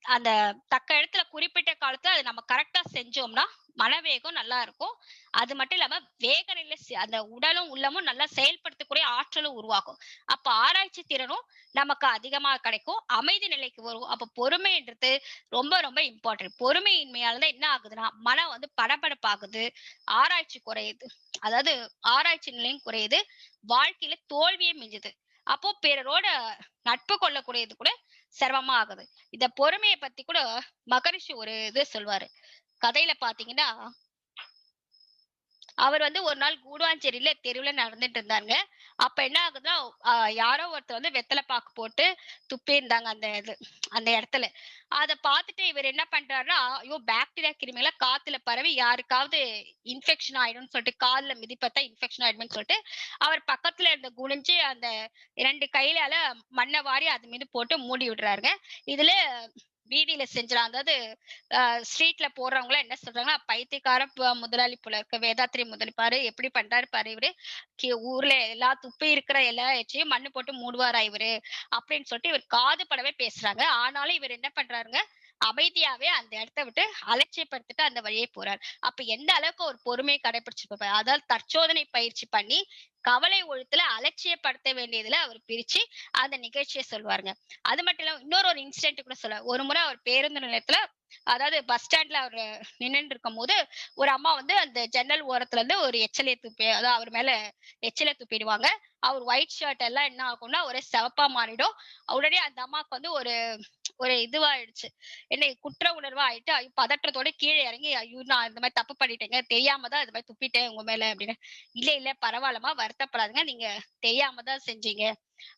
அந்த தக்க இடத்துல குறிப்பிட்ட காலத்துல அது நம்ம கரெக்டா செஞ்சோம்னா மனவேகம் நல்லா இருக்கும். அது மட்டும் இல்லாம வேக நிலை அந்த உடலும் உள்ளமும் நல்லா செயல்படுத்தக்கூடிய ஆற்றலும் உருவாகும். அப்ப ஆராய்ச்சி திறனும் நமக்கு அதிகமா கிடைக்கும், அமைதி நிலைக்கு வரும். அப்ப பொறுமைன்றது ரொம்ப ரொம்ப இம்பார்ட்டன்ட். பொறுமையின்மையாலதான் என்ன ஆகுதுன்னா மனம் படபடப்பாகுது, ஆராய்ச்சி குறையுது. அதாவது ஆராய்ச்சி நிலையும் குறையுது, வாழ்க்கையில தோல்வியே மிஞ்சுது. அப்போ பிறரோட நட்பு கொள்ளக்கூடியது கூட சிரமமா ஆகுது. இந்த பொறுமையை பத்தி கூட மகரிஷி ஒரு இது சொல்வாரு. கதையில பாத்தீங்கன்னா, அவர் வந்து ஒரு நாள் கூடுவாஞ்சேரியில தெருவுல நடந்துட்டு இருந்தாங்க. அப்ப என்ன ஆகுதுன்னா, யாரோ ஒருத்தர் வந்து வெத்தல பாக்கு போட்டு துப்பி இருந்தாங்க அந்த இடத்துல. அத பார்த்துட்டு இவர் என்ன பண்றாருன்னா, ஐயோ! பாக்டீரியா கிருமிலாம் காத்துல பரவி யாருக்காவது இன்ஃபெக்ஷன் ஆயிடும்னு சொல்லிட்டு கால்ல மிதிப்பட்டா இன்ஃபெக்ஷன் ஆயிடும்னு சொல்லிட்டு, அவர் பக்கத்துல இருந்த குனிஞ்சு அந்த 2 கையால மண்ண வாரி அது மீது போட்டு மூடி விடுறாருங்க. இதுல வீதியில செஞ்சுறான். அதாவது ஸ்ட்ரீட்ல போறவங்கலாம் என்ன சொல்றாங்கன்னா, பைத்தியக்கார முதலாளி போல இருக்கு. வேதாத்திரி முதலாளி பாரு எப்படி பண்றாரு பாரு இவரு. ஊர்ல எல்லா துப்பி இருக்கிற எல்லா எச்சையும் மண்ணு போட்டு மூடுவாரா இவரு. அப்படின்னு சொல்லிட்டு இவர் காது படவே பேசுறாங்க. ஆனாலும் இவர் என்ன பண்றாருங்க, அமைதியாவே அந்த இடத்த விட்டு அலட்சியப்படுத்திட்டு அந்த வழியே போறாரு. அப்ப எந்த அளவுக்கு ஒரு பொறுமையை கடைபிடிச்சிருப்பாரு. அதாவது தற்சோதனை பயிற்சி பண்ணி கவலை ஒழுத்துல அலட்சியப்படுத்த வேண்டியதுல அவர் பிரிச்சு அந்த நிகழ்ச்சியை சொல்வாருங்க. அது மட்டும் இல்லாம இன்னொரு ஒரு இன்சிடென்ட் கூட சொல்ல. ஒரு முறை அவர் பேருந்து நிலையத்துல அதாவது பஸ் ஸ்டாண்ட்ல அவரு நின்னுட்டு இருக்கும்போது, ஒரு அம்மா வந்து அந்த ஜன்னல் ஓரத்துல இருந்து ஒரு எச்சிலை துப்பி அதாவது அவர் மேல எச்சில துப்பிடுவாங்க. அவர் ஒயிட் ஷர்ட் எல்லாம் என்ன ஆகும்னா ஒரே சிவப்பா மாறிடும். உடனே அந்த அம்மாவுக்கு வந்து ஒரு ஒரு இதுவாயிடுச்சு. என்ன குற்ற உணர்வா ஆயிட்டு, பதற்றத்தோட கீழ இறங்கி, "ஐயோ! நான் இந்த மாரி தப்பு பண்ணிட்டேங்க. தெரியாம தான் இந்த மாரி துப்பிட்டேன் உங்க மேல" அப்படின்னு. "இல்ல, இல்ல பரவால்லம்மா. வருத்தப்படாதீங்க. நீங்க தெரியாம தான் செஞ்சீங்க.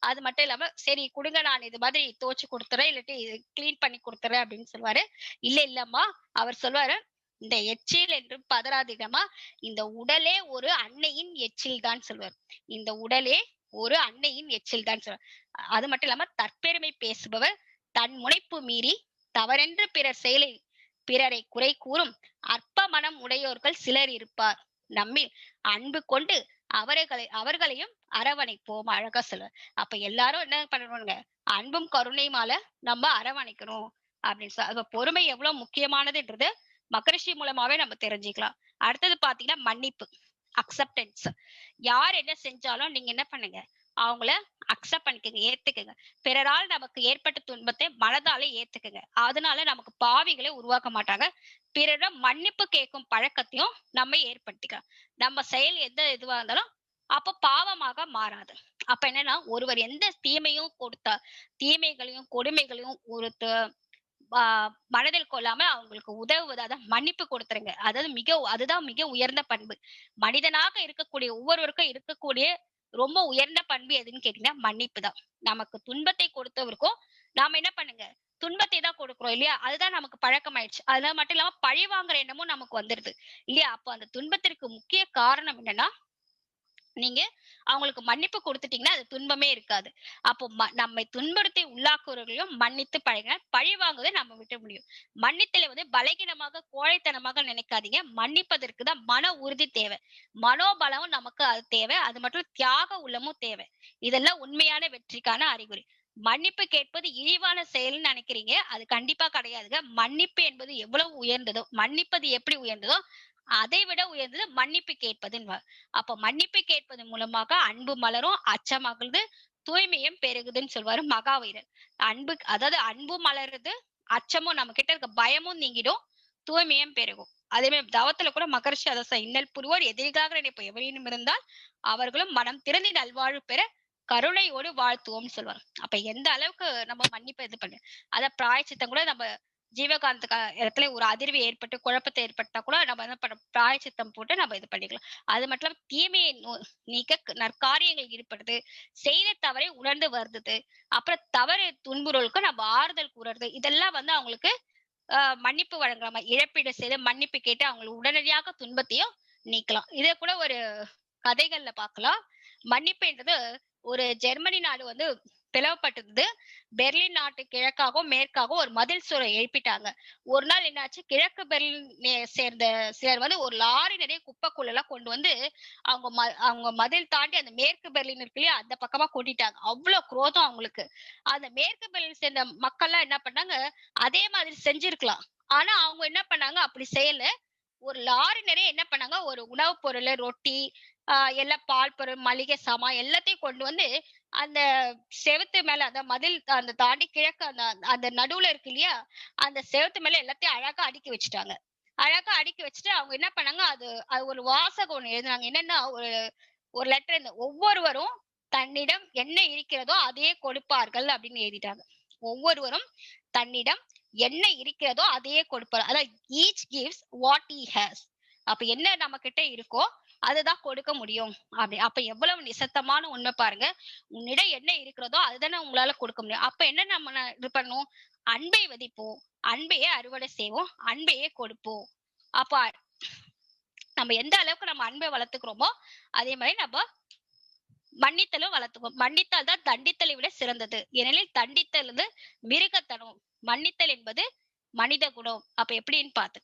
அது மட்டும் இல்லாம, சரி குடுங்க நான் இது மாதிரி துவச்சு குடுத்துறேன். இல்லாட்டி கிளீன் பண்ணி குடுத்துறேன்" அப்படின்னு சொல்லுவாரு. "இல்ல, இல்லம்மா." அவர் சொல்லுவாரு, "இந்த எச்சில் என்று பதறாதீங்கம்மா. இந்த உடலே ஒரு அன்னையின் எச்சில் தான்" சொல்வாரு. இந்த உடலே ஒரு அன்னையின் எச்சில் தான் சொல்வார். அது மட்டும் இல்லாம தற்பெருமை பேசுபவர் தன் முனைப்பு மீறி தவறென்று பிறர் செயலை பிறரை குறை கூறும் அற்ப மனம் உடையோர்கள் சிலர் இருப்பார். நம்மில் அன்பு கொண்டு அவர்களையும் அரவணைப்போம். அழகா சொல்லுவார். அப்ப எல்லாரும் என்ன பண்ணணுங்க, அன்பும் கருணையுமால நம்ம அரவணைக்கணும் அப்படின்னு அப்ப பொறுமை எவ்வளவு முக்கியமானதுன்றது மகரிஷி மூலமாவே நம்ம தெரிஞ்சுக்கலாம். அடுத்தது பாத்தீங்கன்னா மன்னிப்பு, அக்செப்டன்ஸ். யார் என்ன செஞ்சாலும் நீங்க என்ன பண்ணுங்க, அவங்கள அக்செப்ட் பண்ணிக்கங்க, ஏத்துக்கங்க. பிறரால் நமக்கு ஏற்பட்ட துன்பத்தை மனதாலே ஏத்துக்கங்க. அதனால நமக்கு பாவிகளை உருவாக்க மாட்டாங்க. பிறரிடம் மன்னிப்பு கேட்கும் பழக்கத்தையும் நம்ம ஏற்படுத்திக்கலாம். நம்ம செயல் எந்த இதுவா இருந்தாலும் அப்ப பாவமாக மாறாது. அப்ப என்னன்னா, ஒருவர் எந்த தீமையும் கொடுத்தா தீமைகளையும் கொடுமைகளையும் ஒருத்த மனதில் கொள்ளாம அவங்களுக்கு உதவுவது, அதான் மன்னிப்பு கொடுத்துருங்க. அதாவது அதுதான் மிக உயர்ந்த பண்பு. மனிதனாக இருக்கக்கூடிய ஒவ்வொருவருக்கும் இருக்கக்கூடிய ரொம்ப உயர்ந்த பண்பு எதுன்னு கேட்டீங்கன்னா மன்னிப்பு தான். நமக்கு துன்பத்தை கொடுத்தவருக்கும் நாம என்ன பண்ணுங்க, துன்பத்தை தான் கொடுக்கிறோம் இல்லையா? அதுதான் நமக்கு பழக்கமாயிடுச்சு. அதனால மட்டும் இல்லாம பழி வாங்குற எண்ணமும் நமக்கு வந்துருது இல்லையா? அப்போ அந்த துன்பத்திற்கு முக்கிய காரணம் என்னன்னா, நீங்க அவங்களுக்கு மன்னிப்பு கொடுத்துட்டீங்கன்னா அது துன்பமே இருக்காது. அப்போ நம்மை துன்புறுத்தி உள்ளாக்குறவர்களையும் மன்னித்து பழகினால் பழி வாங்குவதை நம்ம விட்டு முடியும். மன்னித்தலை வந்து பலகீனமாக கோழைத்தனமாக நினைக்காதீங்க. மன்னிப்பதற்கு தான் மன உறுதி தேவை. மனோபலமும் நமக்கு அது தேவை. அது மட்டும் தியாக உள்ளமும் தேவை. இதெல்லாம் உண்மையான வெற்றிக்கான அறிகுறி. மன்னிப்பு கேட்பது இழிவான செயல்னு நினைக்கிறீங்க. அது கண்டிப்பா கிடையாதுங்க. மன்னிப்பு என்பது எவ்வளவு உயர்ந்ததோ, மன்னிப்பது எப்படி உயர்ந்ததோ அதை விட உயர்ந்தது மன்னிப்பு கேட்பதுன்னு. அப்ப மன்னிப்பு கேட்பது மூலமாக அன்பு மலரும், அச்சம் அகலுது, தூய்மையும் பெருகுதுன்னு சொல்வாரு மகாவீரர். அதாவது அன்பும் மலருது, அச்சமும் நம்ம கிட்ட இருக்க பயமும் நீங்கிடும், தூய்மையும் பெருகும். அதே மாதிரி தவத்துல கூட மகரிஷி அதை இன்னல் புரிவோர் எதிரிகாக நினைப்போம் எவரேனும் இருந்தால் அவர்களும் மனம் திறந்து நல்வாழ்வு பெற கருணையோடு வாழ்த்துவோம்னு சொல்லுவாங்க. அப்ப எந்த அளவுக்கு நம்ம மன்னிப்பை இது பண்ணு அத பிராயச்சித்தம் கூட நம்ம ஜீவகாந்த இடத்துல ஒரு அதிர்வு ஏற்பட்டு குழப்பத்தை ஏற்பட்டா கூட நம்ம என்ன பண்ண பிராயச்சித்தம் போட்டு நம்ம இது பண்ணிக்கலாம். அது மட்டும் இல்லாம தீமையை நீக்க நற்காரியங்கள் ஈடுபடுது, செய்த தவறை உணர்ந்து வருது, அப்புறம் தவறு துன்புறலுக்கு நம்ம ஆறுதல் கூறுறது, இதெல்லாம் வந்து அவங்களுக்கு மன்னிப்பு வழங்குற மாதிரி இழப்பீடு செய்து மன்னிப்பு கேட்டு அவங்களுக்கு உடனடியாக துன்பத்தையும் நீக்கலாம். இதை கூட ஒரு கதைகள்ல பார்க்கலாம். மன்னிப்புன்றது ஒரு ஜெர்மனி நாடு வந்து பிளவுபட்டிருந்தது. பெர்லின் நாட்டு கிழக்காகவும் மேற்காகவும் ஒரு மதில் சுவரை எழுப்பிட்டாங்க. ஒரு நாள் என்னாச்சு, கிழக்கு பெர்லினை சேர்ந்த சிலர் வந்து ஒரு லாரி நிறைய குப்பைக்குள்ள எல்லாம் கொண்டு வந்து அவங்க மதில் தாண்டி அந்த மேற்கு பெர்லின் இருக்கு இல்லையா, அந்த பக்கமா கொட்டிட்டாங்க. அவ்வளவு குரோதம் அவங்களுக்கு. அந்த மேற்கு பெர்லின் சேர்ந்த மக்கள்லாம் என்ன பண்ணாங்க, அதே மாதிரி செஞ்சிருக்கலாம். ஆனா அவங்க என்ன பண்ணாங்க, அப்படி செய்யல. ஒரு லாரி நிறைய என்ன பண்ணாங்க, ஒரு உணவுப் பொருள், ரொட்டி, எல்லாம் பால் பொருள், மளிகை சாமான் எல்லாத்தையும் கொண்டு வந்து அந்த செவுத்து மேல அந்த மதில் அந்த தாண்டி கிழக்கு அந்த அந்த நடுவுல இருக்கு இல்லையா, அந்த செவுத்து மேல எல்லாத்தையும் அழகா அடுக்கி வச்சுட்டாங்க. அழகா அடுக்கி வச்சுட்டு அவங்க என்ன பண்ணாங்க, அது அது ஒரு வாசகம் ஒண்ணு எழுதுனாங்க. என்னன்னா ஒரு ஒரு லெட்டர், இந்த ஒவ்வொருவரும் தன்னிடம் என்ன இருக்கிறதோ அதையே கொடுப்பார்கள் அப்படின்னு எழுதிட்டாங்க. ஒவ்வொருவரும் தன்னிடம் என்ன இருக்கிறதோ அதையே கொடுப்பார். அதாவது each gives what he has. அப்ப என்ன நம்ம கிட்ட இருக்கோ அதுதான் கொடுக்க முடியும். அப்படி அப்ப எவ்வளவு நிசத்தமான உண்மை பாருங்க. உன்னிடம் என்ன இருக்கிறதோ அதுதானே உங்களால கொடுக்க முடியும். அப்ப என்ன நம்ம இது பண்ணும்? அன்பை விதைப்போம், அன்பையே அறுவடை செய்வோம், அன்பையே கொடுப்போம். அப்ப நம்ம எந்த அளவுக்கு நம்ம அன்பை வளர்த்துக்கிறோமோ அதே மாதிரி நம்ம மன்னித்தலும் வளர்த்துக்கணும். மன்னித்தால் தான் தண்டித்தலை விட சிறந்தது. ஏனெனில் தண்டித்தல் வந்து மிருகத்தனம், மன்னித்தல் என்பது மனித குணம். அப்ப எப்படின்னு பாத்து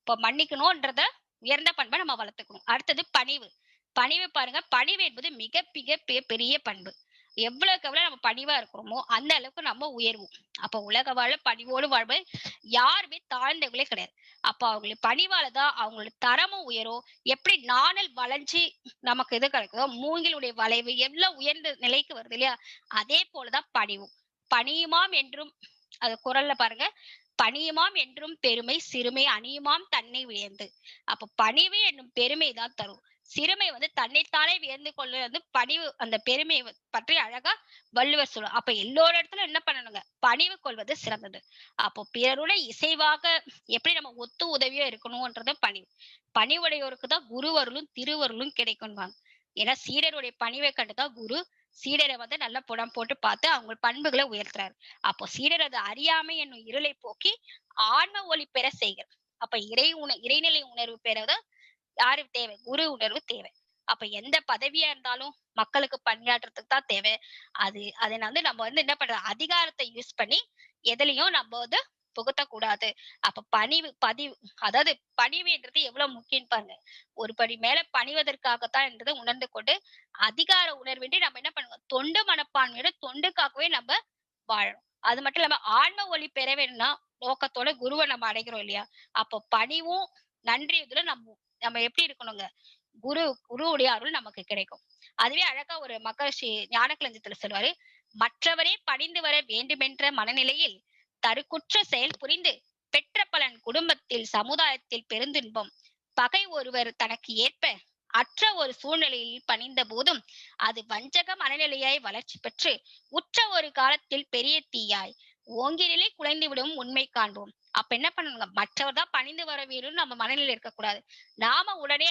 இப்ப மன்னிக்கணும்ன்றத உயர்ந்த பண்பை நம்ம வளர்த்துக்கணும். அடுத்தது பணிவு. பணிவு பாருங்க, பணிவு என்பது மிக மிக பெரிய பண்பு. எவ்வளவுக்கு எவ்வளவு நம்ம பணிவா இருக்கிறோமோ அந்த அளவுக்கு நம்ம உயர்வோம். அப்ப உலக வாழ பணிவோடு வாழ்வது யாருமே தாழ்ந்தவங்களே கிடையாது. அப்ப அவங்களுக்கு பணிவாலதான் அவங்களோட தரமும் உயரும். எப்படி நாணல் வளைஞ்சு நமக்கு இது கிடைக்குதோ, மூங்கிலுடைய வளைவு எவ்வளவு உயர்ந்த நிலைக்கு வருது இல்லையா, அதே போலதான் பணிவும். பணியுமாம் என்றும், அது குரல்ல பாருங்க, பணியுமாம் என்றும் பெருமை சிறுமை அணியுமாம் தன்னை வியந்து. அப்ப பணிவு என்னும் பெருமை தான் தரும். சிறுமை வந்து தன்னைத்தானே வியந்து கொள்வது பணிவு, அந்த பெருமையை பற்றி அழகா வள்ளுவர் சொல்லும். அப்ப எல்லோரு இடத்துல என்ன பண்ணணுங்க, பணிவு கொள்வது சிறந்தது. அப்போ பிறருடைய இசைவாக எப்படி நம்ம ஒத்து உதவியா இருக்கணும்ன்றது பணிவு. பணிவுடையோருக்கு தான் குருவருளும் திருவருளும் கிடைக்கும்வாங்க. ஏன்னா சீடருடைய பணிவை கண்டுதான் குரு சீடரை வந்து நல்ல புடம் போட்டு பார்த்து அவங்க பண்புகளை உயர்த்துறாரு. அப்போ சீடர் அது அறியாமை என்னும் இருளை போக்கி ஆன்ம ஒளி பெற செய்கிறார். அப்ப இறைநிலை உணர்வு பெறத யாரு தேவை? குரு உணர்வு தேவை. அப்ப எந்த பதவியா இருந்தாலும் மக்களுக்கு பணியாற்றுறதுக்கு தான் தேவை. அதை வந்து நம்ம வந்து என்ன பண்றது, அதிகாரத்தை யூஸ் பண்ணி எதுலயும் நம்ம வந்து புகுத்தக்கூடாது. அப்ப பதிவு, அதாவது பணிவுன்றது எவ்வளவு முக்கியம் பாருங்க. ஒரு படி மேல பணிவதற்காகத்தான் என்றதை உணர்ந்து கொண்டு அதிகார உணர்வின்றி நம்ம என்ன பண்ணுவோம், தொண்டு மனப்பான்மையோட தொண்டுக்காகவே நம்ம வாழணும். அது மட்டும் இல்லாம ஆன்ம ஒளி பெற வேணும்னா நோக்கத்தோட குருவை நம்ம அடைகிறோம் இல்லையா, அப்போ பணிவும் நன்றியுதுல நம்ம எப்படி இருக்கணுங்க, குருவுடைய அருள் நமக்கு கிடைக்கும். அதுவே அழகா ஒரு மகர்ஷி ஞானக்களஞ்சத்துல சொல்வாரு, மற்றவரே பணிந்து வர வேண்டுமென்ற மனநிலையில் தருக்குற்ற செயல் புரிந்து பெற்ற பலன் குடும்பத்தில் சமுதாயத்தில் பெருந்துன்பம் பகை ஒருவர் தனக்கு ஏற்ப அற்ற ஒரு சூழ்நிலையில் பணிந்த போதும் அது வஞ்சக மனநிலையாய் வளர்ச்சி பெற்று உற்ற ஒரு காலத்தில் பெரிய தீயாய் ஓங்கினிலே குலைந்துவிடும் உண்மை காண்போம். அப்ப என்ன பண்ணணுங்க, மற்றவர் தான் பணிந்து வர வேணும்னு நம்ம மனநிலை இருக்கக்கூடாது. நாம உடனே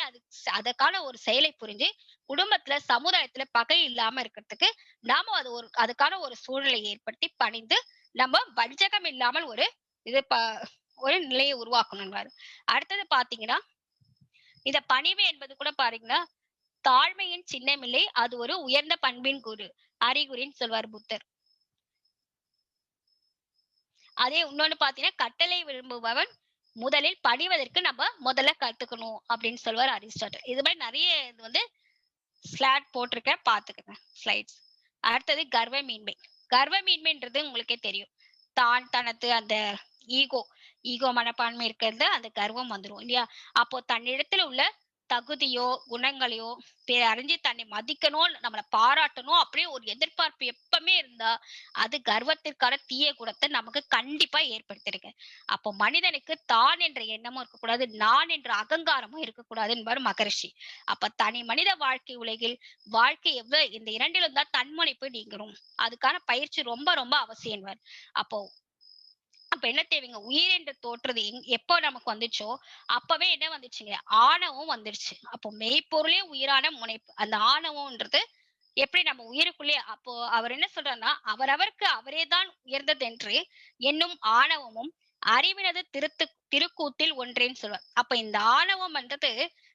அதற்கான ஒரு செயலை புரிஞ்சு குடும்பத்துல சமுதாயத்துல பகை இல்லாம இருக்கிறதுக்கு நாம அதுக்கான ஒரு சூழலை ஏற்படுத்தி பணிந்து நம்ம வஞ்சகம் இல்லாமல் ஒரு நிலையை உருவாக்கணும். அடுத்தது பாத்தீங்கன்னா, இந்த பணிவு என்பது கூட பாத்தீங்கன்னா தாழ்மையின் சின்னமில்லை, அது ஒரு உயர்ந்த பண்பின் அறிகுறின்னு சொல்வார் புத்தர். அதே இன்னொன்னு பாத்தீங்கன்னா, கட்டளை விரும்புபவன் முதலில் பணிவதற்கு நம்ம முதல்ல கத்துக்கணும் அப்படின்னு சொல்வார் அரிஸ்டாட்டில். இது மாதிரி நிறைய இது வந்து ஸ்லாட் போட்டிருக்க, பாத்துக்கங்க ஸ்லைட்ஸ். அடுத்தது கர்வமீன்மை. கர்வமீன்மைன்றது உங்களுக்கே தெரியும், தனது அந்த ஈகோ மனப்பான்மை இருக்கிறது, அந்த கர்வம் வந்துடும் இல்லையா. அப்போ தன்னிடத்துல உள்ள தகுதியோ குணங்களையோ அறிஞ்சு தன்னை மதிக்கணும், நம்மளை பாராட்டணும் அப்படியே ஒரு எதிர்பார்ப்பு எப்பவுமே இருந்தா அது கர்வத்திற்கான தீய குணத்தை நமக்கு கண்டிப்பா ஏற்படுத்திருக்கு. அப்போ மனிதனுக்கு தான் என்ற எண்ணமும் இருக்கக்கூடாது, நான் என்ற அகங்காரமும் இருக்கக்கூடாது என்பார் மகரிஷி. அப்ப தனி மனித வாழ்க்கை உலகில் வாழ்க்கை இந்த இரண்டிலும் தான் தன்முனைப்பு நீங்கணும். அதுக்கான பயிற்சி ரொம்ப ரொம்ப அவசியம் என்பார். அப்ப என்ன தேவைங்க, உயிர் என்று தோற்றது எப்போ நமக்கு வந்துச்சோ அப்பவே என்ன வந்துச்சுங்க, ஆணவம் வந்துருச்சு. அப்போ மெய்ப்பொருளே உயிரான முனைப்பு, அந்த ஆணவம்ன்றது எப்படி நம்ம உயிருக்குள்ளே. அப்போ அவர் என்ன சொல்றாருன்னா, அவரவருக்கு அவரேதான் உயர்ந்ததென்று என்னும் ஆணவமும் அறிவினது திருக்கூத்தில் ஒன்றேன்னு சொல்லுவார். அப்ப இந்த ஆணவம்ன்றது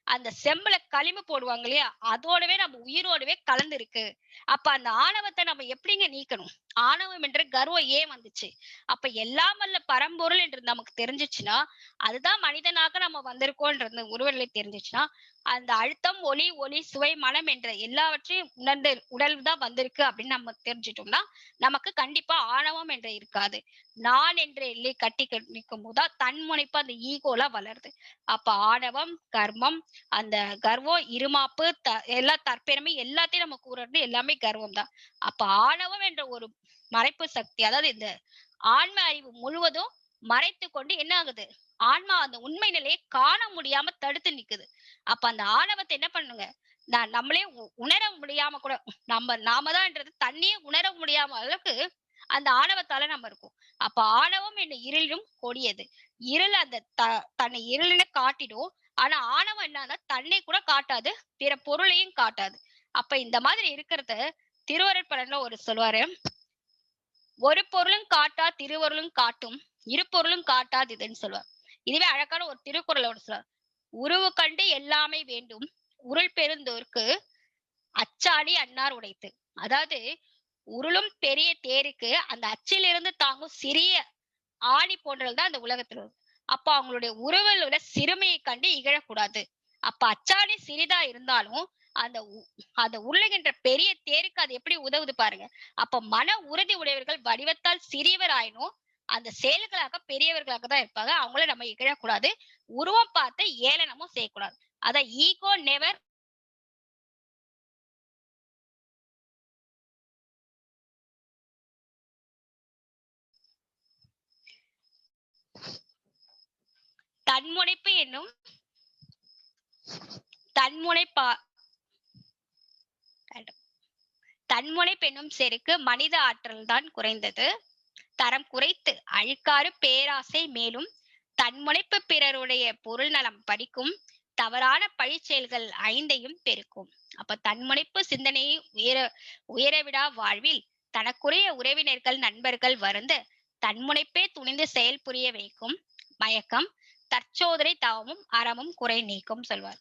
அந்த செம்புல களிம்பு போடுவாங்க இல்லையா, அதோடவே நம்ம உயிரோடவே கலந்து இருக்கு. அப்ப அந்த ஆணவத்தை நம்ம எப்படிங்க நீக்கணும்? ஆணவம் என்ற கர்வம் ஏன் வந்துச்சு? அப்ப எல்லாம் வல்ல பரம்பொருள் என்று நமக்கு தெரிஞ்சிச்சுன்னா, அதுதான் மனிதனாக நம்ம வந்திருக்கோன்றது உருவநிலை தெரிஞ்சிச்சுன்னா, அந்த அழுத்தம் ஒளி சுவை மனம் என்ற எல்லாவற்றையும் உணர்ந்து உடல் தான் வந்திருக்கு அப்படின்னு நம்ம தெரிஞ்சிட்டோம்னா நமக்கு கண்டிப்பா ஆணவம் என்ற இருக்காது. நான் என்ற எல்லை கட்டி நிற்கும் போதுதான் தன்முனைப்பு அந்த ஈகோல வளருது. அப்ப ஆணவம் கர்மம், அந்த கர்வம் இருமாப்பு எல்லா தற்பெருமை எல்லாத்தையும் நம்ம கூறுறது எல்லாமே கர்வம் தான். அப்ப ஆணவம் என்ற ஒரு மறைப்பு சக்தி, அதாவது இந்த ஆன்ம அறிவு முழுவதும் மறைத்து கொண்டு என்ன ஆகுது, ஆன்மா அந்த உண்மை நிலையை காண முடியாம தடுத்து நிக்குது. அப்ப அந்த ஆணவத்தை என்ன பண்ணுங்க, நம்மளே உணர முடியாம கூட நாம தான்ன்றது தண்ணியே உணர முடியாம அளவுக்கு அந்த ஆணவத்தால நம்ம இருக்கும். அப்ப ஆணவம் என்ன இருளும் கொடியது. இருள் அந்த தன்னை இருளுன்னு காட்டிடும். ஆனா ஆணவம் என்னன்னா தன்னை கூட காட்டாது, பிற பொருளையும் காட்டாது. அப்ப இந்த மாதிரி இருக்கிறத திருவருட்படல ஒரு சொல்லுவாரு, ஒரு பொருளும் காட்டா திருவருளும் காட்டும், இரு பொருளும் காட்டாது இதுன்னு சொல்லுவார். இதுவே அழகான ஒரு திருக்குறளோட சொல்லுவார். உருவு கண்டு எல்லாமே வேண்டும், உருள் பெருந்தோர்க்கு அச்சாடி அன்னார் உடைத்து. அதாவது உருளும் பெரிய தேருக்கு அந்த அச்சிலிருந்து தாங்கும் சிறிய ஆணி போன்றதுதான் அந்த உலகத்துல. அப்ப அவங்களுடைய உறவுகளோட சிறுமையை கண்டு இகழக்கூடாது. அப்ப அச்சாணி சிறிதா இருந்தாலும் அந்த அந்த உருளுகின்ற பெரிய தேருக்கு அது எப்படி உதவுது பாருங்க. அப்ப மன உறுதி உடையவர்கள் வடிவத்தால் சிறியவர் ஆயினும் அந்த செயல்களாக பெரியவர்களாக தான் இருப்பாங்க. அவங்கள நம்ம இகழக்கூடாது. உருவம் பார்த்து ஏளனமும் செய்யக்கூடாது. அதான் ஈகோ நெவர். தன்முனைப்பு என்னும் தன்முனைப்பு என்னும் செருக்கு மனித ஆற்றல் தான் குறைந்தது. தரம் குறைத்து அழுக்காறு பேராசை மேலும் தன்முனைப்பு பிறருடைய பொருள் நலம் படிக்கும் தவறான பழி செயல்கள் 5ஐயும் பெருக்கும். அப்ப தன்முனைப்பு சிந்தனையை உயரவிடா வாழ்வில் தனக்குரிய உறவினர்கள் நண்பர்கள் வருந்த தன்முனைப்பே துணிந்து செயல் புரிய வைக்கும் மயக்கம் தற்சோதனை தவமும் அறமும் குறை நீக்கும் சொல்வார்.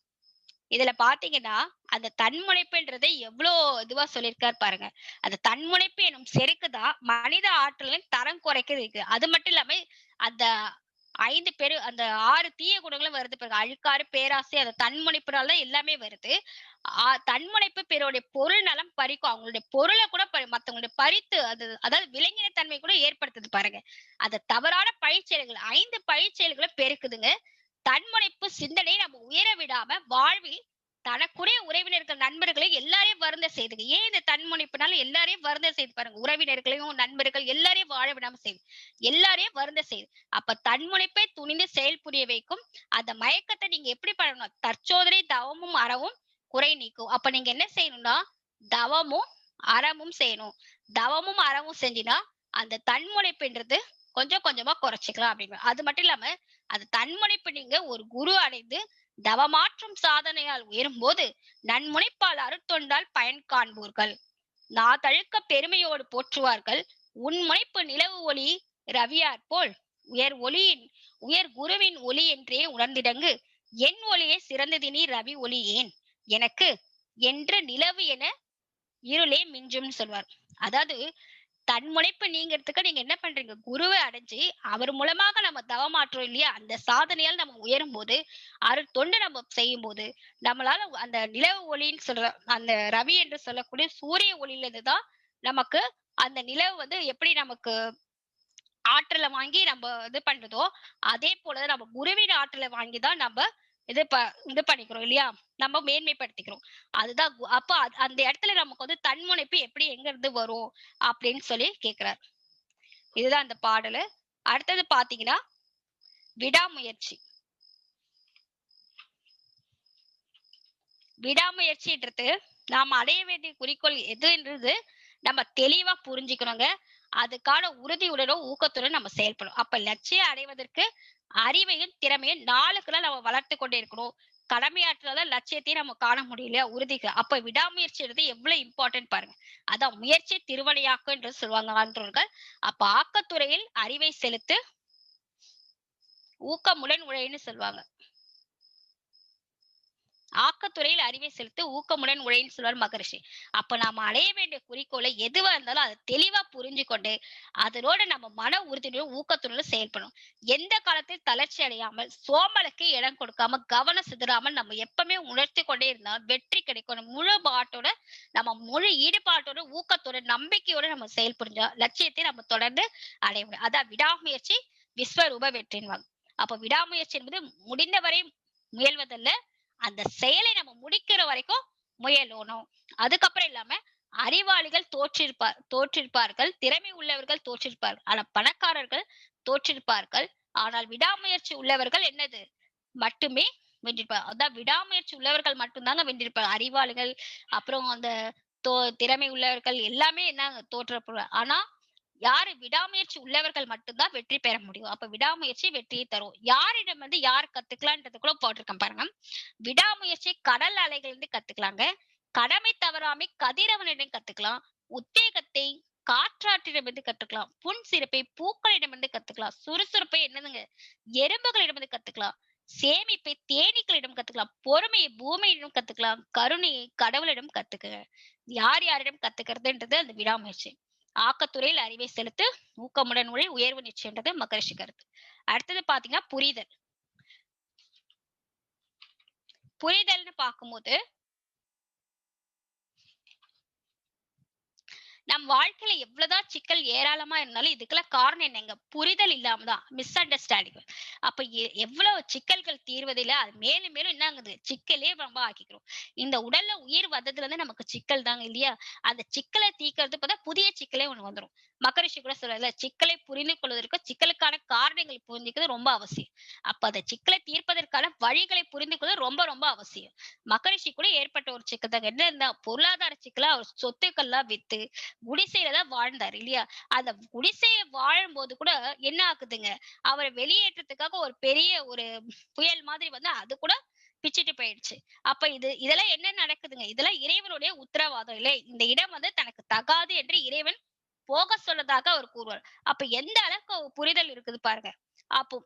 இதுல பாத்தீங்கன்னா அந்த தன்முனைப்புன்றதை எவ்வளவு இதுவா சொல்லியிருக்காரு பாருங்க. அந்த தன்முனைப்பு எனும் செருக்குதான் மனித ஆற்றலின் தரம் குறைக்கிறது. அது மட்டும் இல்லாம அந்த 5 பேரு அந்த 6 தீய குணங்களும் வருது பாருங்க. அழுக்காறு பேராசை அந்த தன்முனைப்புனால எல்லாமே வருது. தன்முனைப்பு பிறருடைய பொருள் நலம் பறிக்கும். அவங்களுடைய பொருளை கூட மத்தவங்களுடைய பறித்து அது அதாவது விலங்கின தன்மை கூட ஏற்படுத்துது பாருங்க. அந்த தவறான பழிச்செயல்கள் 5 பழிச்செயல்களை பெருக்குதுங்க. தன்முனைப்பு சிந்தனை நம்ம உயர விடாம வாழ்வில் தனக்குரிய உறவினர்கள் நண்பர்களை எல்லாரையும் வருந்த செய்துங்க. ஏன் இந்த தன்முனைப்புனால எல்லாரையும் வருந்த செய்து பாருங்க. உறவினர்களையும் நண்பர்கள் எல்லாரையும் வாழ விடாம செய்து எல்லாரையும் வருந்த செய்து. அப்ப தன்முனைப்பை துணிந்து செயல் புரிய வைக்கும். அந்த மயக்கத்தை நீங்க எப்படி பண்ணணும்? தற்சோதனை தவமும் அறவும் குறை நீக்கும். அப்ப நீங்க என்ன செய்யணும்னா தவமும் அறமும் செய்யணும். தவமும் அறமும் செஞ்சினா அந்த தன்முனைப்புன்றது கொஞ்சம் கொஞ்சமா குறைச்சிக்கலாம் அப்படின்னு. அது மட்டும் இல்லாம அது தன்முனைப்பு நீங்க ஒரு குரு அடைந்து தவமாற்றும் சாதனையால் உயரும் போது நன்முனைப்பால் அருத்தொண்டால் பயன் காண்போர்கள் நாதழுக்க பெருமையோடு போற்றுவார்கள். உன் முனைப்பு நிலவு ஒளி ரவியார் போல் உயர் குருவின் ஒளி என்றே உணர்ந்திடங்கு என் ஒளியே சிறந்ததினி ரவி ஒளி ஏன் எனக்கு என்று நிலவு என இருளே மிஞ்சும் சொல்வார். அதாவது தன்முனைப்பு நீங்கிறதுக்கு நீங்க என்ன பண்றீங்க? குருவை அடைஞ்சு அவர் மூலமாக நம்ம தவமாற்றோம் இல்லையா? அந்த சாதனையால் நம்ம உயரும் போது தொண்டு நம்ம செய்யும் போது நம்மளால அந்த நிலவு ஒளின்னு சொல்ற அந்த ரவி என்று சொல்லக்கூடிய சூரிய ஒளியில இருந்துதான் நமக்கு அந்த நிலவு வந்து எப்படி நமக்கு ஆற்றலை வாங்கி நம்ம இது பண்றதோ அதே போலதான் நம்ம குருவின் ஆற்றலை வாங்கிதான் நம்ம இது பண்ணிக்கிறோம் இல்லையா? நம்ம மேன்மைப்படுத்திக்கிறோம். அதுதான் அப்ப அந்த இடத்துல நமக்கு வந்து தன்முனைப்பு எப்படி எங்க இருந்து வரும் அப்படின்னு சொல்லி கேக்குறார். இதுதான் அந்த பாடலு. அடுத்தது பாத்தீங்கன்னா விடாமுயற்சி. விடாமுயற்சின்றது நாம் அடைய வேண்டிய குறிக்கோள் எதுன்றது நம்ம தெளிவா புரிஞ்சுக்கணுங்க. அதுக்கான உறுதியுடனும் ஊக்கத்துடன் நம்ம செயல்படும். அப்ப லட்சியம் அடைவதற்கு அறிவையும் திறமையும் நாளுக்குள்ள நம்ம வளர்த்து கொண்டே இருக்கணும். கடமையாற்றுறத லட்சியத்தையும் நம்ம காண முடியலையா உறுதிக்கு. அப்ப விடாமுயற்சின்றது எவ்வளவு இம்பார்ட்டன்ட் பாருங்க. அதான் முயற்சி திருவினையாக்கும் என்று சொல்லுவாங்க ஆன்றோர்கள். அப்ப ஆக்கத்துறையில் அறிவை செலுத்து ஊக்கமுடன் உழைன்னு சொல்லுவாங்க. ஆக்கத்துறையில் அறிவை செலுத்து ஊக்கமுடன் உழைன்னு சொல்வார் மகரிஷி. அப்ப நாம அடைய வேண்டிய குறிக்கோளை எதுவா இருந்தாலும் அதை தெளிவா புரிஞ்சு கொண்டு அதனோட நம்ம மன உறுதியுடன் ஊக்கத்துடன் செயல்படும். எந்த காலத்தில் தளர்ச்சி அடையாமல் சோம்பலுக்கு இடம் கொடுக்காம கவனம் சிதறாமல் நம்ம எப்பவுமே உணர்த்தி கொண்டே இருந்தால் வெற்றி கிடைக்கும். முழு பாட்டோட நம்ம முழு ஈடுபாட்டோட ஊக்கத்தோட நம்பிக்கையோட நம்ம செயல்புரிஞ்சா லட்சியத்தை நம்ம தொடர்ந்து அடைய முடியும். அதான் விடாமுயற்சி விஸ்வரூப வெற்றின்வாங்க. அப்ப விடாமுயற்சி என்பது முடிந்தவரை முயல்வதல்ல, அந்த செயலை நம்ம முடிக்கிற வரைக்கும் முயலணும். அதுக்கப்புறம் இல்லாம அறிவாளிகள் தோற்றிருப்பார்கள், திறமை உள்ளவர்கள் தோற்றிருப்பார்கள், ஆனா பணக்காரர்கள் தோற்றிருப்பார்கள். ஆனால் விடாமுயற்சி உள்ளவர்கள் என்னது மட்டுமே வென்றிருப்பார். அதான் விடாமுயற்சி உள்ளவர்கள் மட்டும்தாங்க வென்றிருப்பார். அறிவாளிகள் அப்புறம் அந்த திறமை உள்ளவர்கள் எல்லாமே என்ன தோற்றப்படுவார். ஆனா யாரு விடாமுயற்சி உள்ளவர்கள் மட்டும்தான் வெற்றி பெற முடியும். அப்ப விடாமுயற்சி வெற்றியை தரும். யாரிடம் வந்து யார் கத்துக்கலான்றது கூட போட்டிருக்கேன் பாருங்க. விடாமுயற்சி கடல் அலைகள் இருந்து கத்துக்கலாங்க. கடமை தவறாமை கதிரவனிடம் கத்துக்கலாம். உத்தேகத்தை காற்றாற்றிடமிருந்து கத்துக்கலாம். புன் சிறப்பை பூக்களிடமிருந்து கத்துக்கலாம். சுறுசுறுப்பை என்னதுங்க எறும்புகளிடமிருந்து கத்துக்கலாம். சேமிப்பை தேனீக்களிடம் கத்துக்கலாம். பொறுமையை பூமியிடம் கத்துக்கலாம். கருணையை கடவுளிடம் கத்துக்குங்க. யார் யாரிடம் கத்துக்கிறதுன்றது அந்த விடாமுயற்சி. ஆக்கத்துறையில் அறிவை செலுத்து, ஊக்கமுடன் உழை, உயர்வு நிச்சயம்ன்றது மகரிஷி கருத்து. அடுத்தது பாத்தீங்கன்னா புரிதல். புரிதல்னு பார்க்கும்போது நம் வாழ்க்கையில எவ்வளவுதான் சிக்கல் ஏராளமா இருந்தாலும் இதுக்கெல்லாம் காரணம் என்னங்க? புரிதல் இல்லாம தான், மிஸ் அண்டர்ஸ்டாண்டிங். அப்ப எவ்வளவு சிக்கல்கள் தீர்வதில்ல, அது மேலும் மேலும் என்ன ஆகுது? சிக்கலே ரொம்ப ஆக்கிக்கிறோம். இந்த உடல்ல உயிர் வந்ததுல இருந்து நமக்கு சிக்கல் தாங்க இல்லையா? அந்த சிக்கலை தீர்க்கறது பார்த்தா புதிய சிக்கலே ஒண்ணு வந்துரும். மகரிஷி கூட சொல்றதுல, சிக்கலை புரிந்து கொள்வதற்கு சிக்கலுக்கான காரணங்களை புரிஞ்சுக்கிறது ரொம்ப அவசியம். அப்ப அந்த சிக்கலை தீர்ப்பதற்கான வழிகளை புரிந்து கொள்வது ரொம்ப ரொம்ப அவசியம். மகரிஷி கூட ஏற்பட்ட ஒரு சிக்கல் தாங்க. என்ன பொருளாதார சிக்கலா, அவர் சொத்துக்கள்லாம் வித்து குடிசையில தான் வாழ்ந்தார் இல்லையா? அந்த குடிசையை வாழும்போது கூட என்ன ஆகுதுங்க? அவரை வெளியேற்றத்துக்காக ஒரு பெரிய ஒரு புயல் மாதிரி வந்து அது கூட பிச்சிட்டு போயிடுச்சு. அப்ப இதெல்லாம் என்ன நடக்குதுங்க? இதெல்லாம் இறைவனுடைய உத்தரவாதம் இல்லை. இந்த இடம் வந்து தனக்கு தகாது என்று இறைவன் போக சொன்னதாக அவர் கூறுவார். அப்ப எந்த அளவுக்கு புரிதல் இருக்குது பாருங்க. அப்போ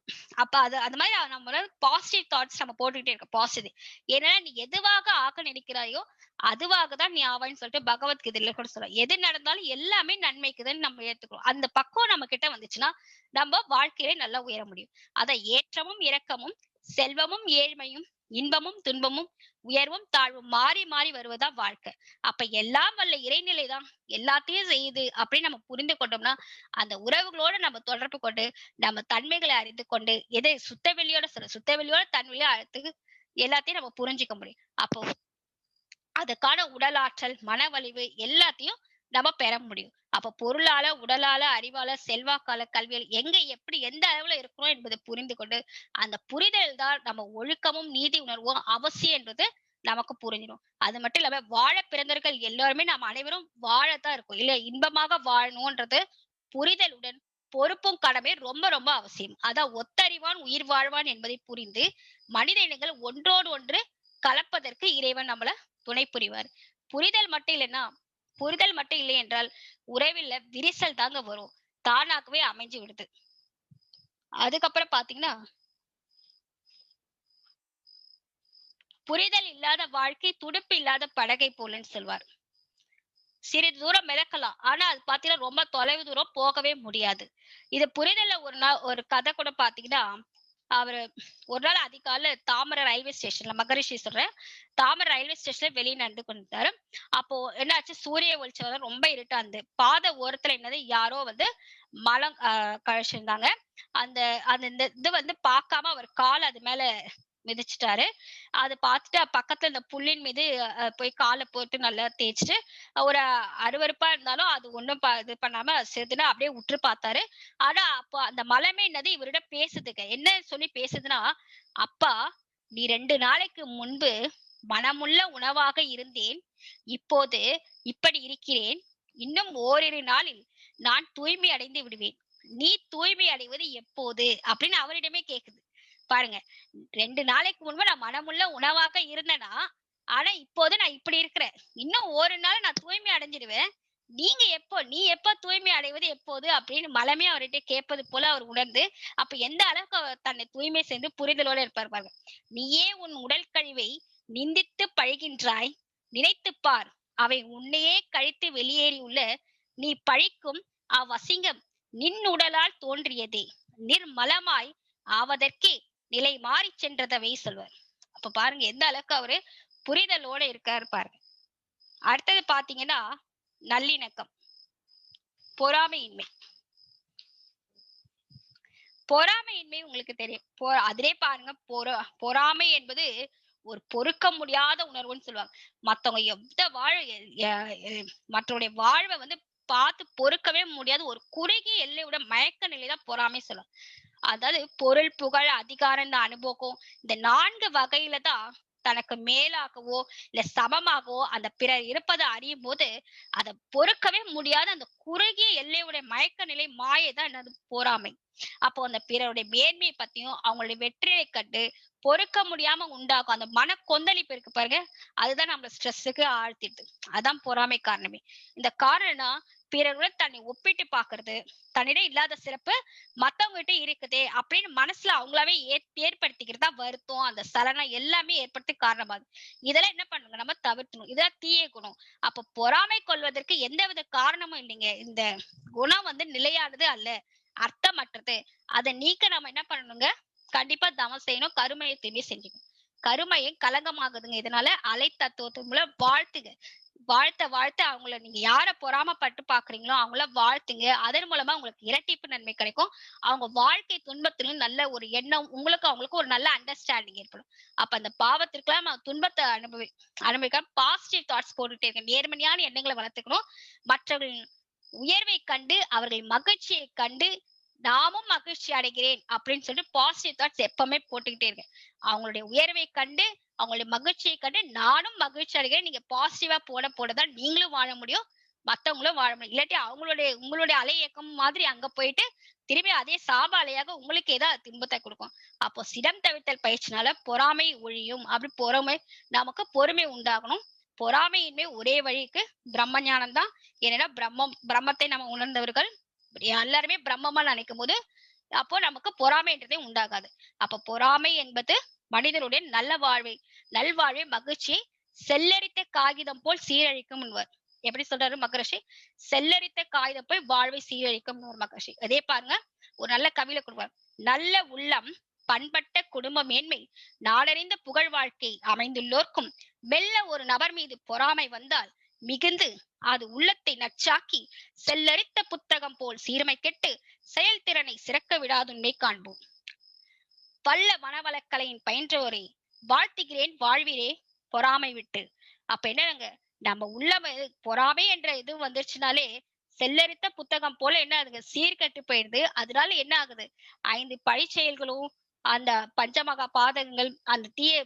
அப்ப அது அந்த மாதிரி நம்ம பாசிட்டிவ் தாட்ஸ் நம்ம போட்டுக்கிட்டே இருக்க பாசிட்டிவ். ஏன்னா நீ எதுவாக ஆக நினைக்கிறாயோ அதுவாக தான் நீ ஆவான்னு சொல்லிட்டு பகவத்கீதையில கூட சொல்றோம். எது நடந்தாலும் எல்லாமே நன்மைக்குதுன்னு நம்ம ஏத்துக்கிறோம். அந்த பக்குவம் நம்ம கிட்ட வந்துச்சுன்னா நம்ம வாழ்க்கையில நல்லா உயர முடியும். அத ஏற்றமும் இறக்கமும், செல்வமும் ஏழ்மையும், இன்பமும் துன்பமும், உயர்வும் தாழ்வும் மாறி மாறி வருவதா வாழ்க்கை. அப்ப எல்லாம் வல்ல இறைநிலை தான் எல்லாத்தையும் செய்யுது அப்படின்னு நம்ம புரிந்து கொண்டோம்னா அந்த உறவுகளோட நம்ம தொடர்பு கொண்டு நம்ம தன்மைகளை அறிந்து கொண்டு எதை சுத்தவெளியோட தன்மையில அழைத்து எல்லாத்தையும் நம்ம புரிஞ்சுக்க முடியும். அப்போ அதுக்கான உடல் ஆற்றல், மன வலிவு எல்லாத்தையும் நம்ம பெற முடியும். அப்ப பொருளால, உடலால, அறிவால, செல்வாக்கால, கல்வியால எங்க எப்படி எந்த அளவுல இருக்கிறோம் என்பதை புரிந்து கொண்டு அந்த புரிதல் தான் நம்ம ஒழுக்கமும் நீதி உணர்வும் அவசியம் என்பது நமக்கு புரிஞ்சிடும். அது மட்டும் இல்லாம வாழ பிறந்தவர்கள் எல்லாருமே நாம் அனைவரும் வாழத்தான் இருக்கும் இல்ல, இன்பமாக வாழணும்ன்றது புரிதலுடன் பொறுப்பும் கடமை ரொம்ப ரொம்ப அவசியம். அதான் ஒத்தறிவான் உயிர் வாழ்வான் என்பதை புரிந்து மனித இனங்கள் ஒன்றோடு ஒன்று கலப்பதற்கு இறைவன் நம்மள துணை புரிவார். புரிதல் மட்டும் இல்லை என்றால் உறவில் விரிசல் தாங்க வரும். தானாகவே அமைஞ்சு விடுது. அதுக்கப்புறம் பாத்தீங்கன்னா புரிதல் இல்லாத வாழ்க்கை துடுப்பு இல்லாத படகை போலன்னு சொல்வார். சிறிது தூரம் மிதக்கலாம், ஆனா அது பாத்தீங்கன்னா ரொம்ப தொலைவு தூரம் போகவே முடியாது. இது புரிதல்ல ஒரு நாள் ஒரு கதை கூட பாத்தீங்கன்னா, அவரு ஒரு நாள் அதிகாலை தாமரை ரயில்வே ஸ்டேஷன்ல, மகரிஷி சொல்றேன், தாமரை ரயில்வே ஸ்டேஷன்ல வெளியே நடந்து கொண்டிருந்தாரு. அப்போ என்னாச்சு, சூரிய வெளிச்சம் ரொம்ப இருட்டா இருந்து பாதை ஓரத்துல என்னது யாரோ வந்து மலம் கழிச்சிருந்தாங்க. அந்த அந்த இது வந்து பார்க்காம அவர் கால் அது மேல மிதிச்சிட்டாரு. அத பார்த்துட்டு பக்கத்துல இந்த புல்லின் மீது போய் கால போட்டு நல்லா தேய்ச்சுட்டு ஒரு அருவருப்பா இருந்தாலும் அது ஒண்ணும் இது பண்ணாம செதுனா அப்படியே உற்று பார்த்தாரு. ஆனா அப்போ அந்த மலமே என்னது இவரிடம் பேசுதுங்க. என்ன சொல்லி பேசுதுன்னா, அப்பா நீ 2 நாளைக்கு முன்பு மனமுள்ள உணவாக இருந்தேன், இப்போது இப்படி இருக்கிறேன். இன்னும் ஓரிரு நாளில் நான் தூய்மை அடைந்து விடுவேன். நீ தூய்மை அடைவது எப்போது அப்படின்னு அவரிடமே கேக்குது. பாருங்க, 2 நாளைக்கு முன்பு நான் மனமுள்ள உணவாக இருந்தேனா, ஆனா இப்போது நான் இப்படி இருக்கிறேன். இன்னும் ஒரு நாள் நான் தூய்மை அடைஞ்சிடுவேன். நீ எப்ப தூய்மை அடைவது எப்போது அப்படின்னு மலமே அவர்கிட்ட கேட்பது போல அவர் உணர்ந்து, அப்ப எந்த அளவுக்கு அவர் தன்னை தூய்மை செய்து புரிதலோட இருப்பார் பாருங்க. நீயே உன் உடல் கழிவை நிந்தித்து பழிகின்றாய், நினைத்துப் பார், அவை உன்னையே கழித்து வெளியேறியுள்ள நீ பழிக்கும் அவ்வசிங்கம் நின் உடலால் தோன்றியதே, நிர்மலமாய் ஆவதற்கே நிலை மாறி சென்றதவை சொல்வார். அப்ப பாருங்க எந்த அளவுக்கு அவரு புரிதலோட இருக்காரு பாருங்க. அடுத்தது பாத்தீங்கன்னா நல்லிணக்கம், பொறாமையின்மை. பொறாமையின்மை உங்களுக்கு தெரியும். அதிலே பாருங்க, பொறாமை என்பது ஒரு பொறுக்க முடியாத உணர்வுன்னு சொல்லுவாங்க. மத்தவங்க மற்றவருடைய வாழ்வை வந்து பார்த்து பொறுக்கவே முடியாது ஒரு குறுகிய எல்லையோட மயக்க நிலைதான் பொறாமை சொல்லுவாங்க. அதாவது பொருள், புகழ், அதிகாரம், இந்த அனுபவம், இந்த 4 வகையில தான் தனக்கு மேலாகவோ இல்ல சமமாகவோ அந்த பிறர் இருப்பதை அறியும் போது அதை பொறுக்கவே முடியாத அந்த குறுகிய எல்லையுடைய மயக்க நிலை மாயைதான் என்னது பொறாமை. அப்போ அந்த பிறருடைய மேன்மையை பத்தியும் அவங்களுடைய வெற்றியை கண்டு பொறுக்க முடியாம உண்டாகும் அந்த மன கொந்தளிப்பு இருக்கு பாருங்க, அதுதான் நம்ம ஸ்ட்ரெஸ்ஸுக்கு ஆழ்த்திடுது. அதான் பொறாமை காரணமே. இந்த காரணம்னா பிறருடன் தன்னை ஒப்பிட்டு பாக்குறது, தன்னிடம் இல்லாத சிறப்பு மத்தவங்க கிட்ட இருக்குதே அப்படின்னு மனசுல அவங்களாவே ஏற்படுத்திக்கிறதா வருத்தம், அந்த சலனம் எல்லாமே ஏற்படுத்தி காரணமாகுது. இதெல்லாம் என்ன பண்ணுங்க, நம்ம தவிர்க்கணும். இதெல்லாம் தீய குணம். அப்ப பொறாமை கொள்வதற்கு எந்தவித காரணமும் இல்லைங்க. இந்த குணம் நிலையானது அல்ல, அர்த்தமற்றது. அதை நீக்க நம்ம என்ன பண்ணணுங்க, கண்டிப்பா தவம் செய்யணும், கருமையை தூய்மை செஞ்சுக்கணும். கருமையும் கலங்கமாகுதுங்க. இதனால அலை தத்துவத்தின் மூலம் வாழ்த்துங்க. வாழ்த்த அவங்கள நீங்க யார பொறாமப்பட்டு பாக்குறீங்களோ அவங்கள வாழ்த்துங்க. அதன் மூலமா உங்களுக்கு இரட்டிப்பு நன்மை கிடைக்கும். அவங்க வாழ்க்கை துன்பத்திலும் நல்ல ஒரு எண்ணம், அவங்களுக்கும் ஒரு நல்ல அண்டர்ஸ்டாண்டிங் ஏற்படும். அப்ப அந்த பாவத்திற்கெல்லாம் நம்ம துன்பத்தை அனுபவிக்க பாசிட்டிவ் தாட்ஸ் போட்டுட்டே இருக்க, நேர்மறையான எண்ணங்களை வளர்த்துக்கணும். மற்றவர்களின் உயர்வை கண்டு அவர்கள் மகிழ்ச்சியை கண்டு நாமும் மகிழ்ச்சி அடைகிறேன் அப்படின்னு சொல்லிட்டு பாசிட்டிவ் தாட்ஸ் எப்பவுமே போட்டுக்கிட்டே இருக்கேன். அவங்களுடைய உயர்வை கண்டு அவங்களுடைய மகிழ்ச்சியை கண்டு நானும் மகிழ்ச்சி அடைகிறேன். நீங்க பாசிட்டிவா போடதான் நீங்களும் வாழ முடியும், மத்தவங்களும் வாழ முடியும். இல்லாட்டி உங்களுடைய அலை இயக்கம் மாதிரி அங்க போயிட்டு திரும்பி அதே சாப அலையாக உங்களுக்கு ஏதாவது துன்பத்தை கொடுக்கும். அப்போ சிடம் தவிர்த்தல் பயிற்சினால பொறாமை ஒழியும். அப்படி நமக்கு பொறுமை உண்டாகணும். பொறாமையின்மை ஒரே வழிக்கு பிரம்ம ஞானம் தான். ஏன்னா பிரம்மத்தை நம்ம உணர்ந்தவர்கள் எல்லாருமே பிரம்மமா நினைக்கும் போது அப்போ நமக்கு பொறாமைன்றதே உண்டாகாது. அப்ப பொறாமை என்பது மனிதனுடைய நல்வாழ்வை மகிழ்ச்சியை செல்லரித்த காகிதம் போல் சீரழிக்கும் என்பவர். எப்படி சொல்றாரு மகரிஷி? செல்லரித்த காகிதம் போல் வாழ்வை சீரழிக்கும் மகரிஷி. அதே பாருங்க, ஒரு நல்ல கவிதை கொடுப்பார். நல்ல உள்ளம், பண்பட்ட குடும்ப மேன்மை, நாடறிந்த புகழ் வாழ்க்கை அமைந்துள்ளோர்க்கும் மெல்ல ஒரு நபர் மீது பொறாமை வந்தால் மிகுந்து அது உள்ளத்தை நச்சாக்கி செல்லரித்த புத்தகம் போல் சீர்மை கெட்டு செயல்திறனை சிறக்க விடாதுண்மை காண்போம். வல்ல மனவளக்கலையின் பயின்றோரே வாழ்த்துகிறேன் வாழ்விரே பொறாமை விட்டு. அப்ப என்னங்க, நம்ம உள்ள பொறாமை என்ற இது வந்துருச்சுனாலே செல்லரித்த புத்தகம் போல என்ன ஆகுது, சீர்கட்டு போயிடுது. அதனால என்ன ஆகுது, 5 பழி செயல்களும் அந்த பஞ்சமகா பாதகங்கள் அந்த தீய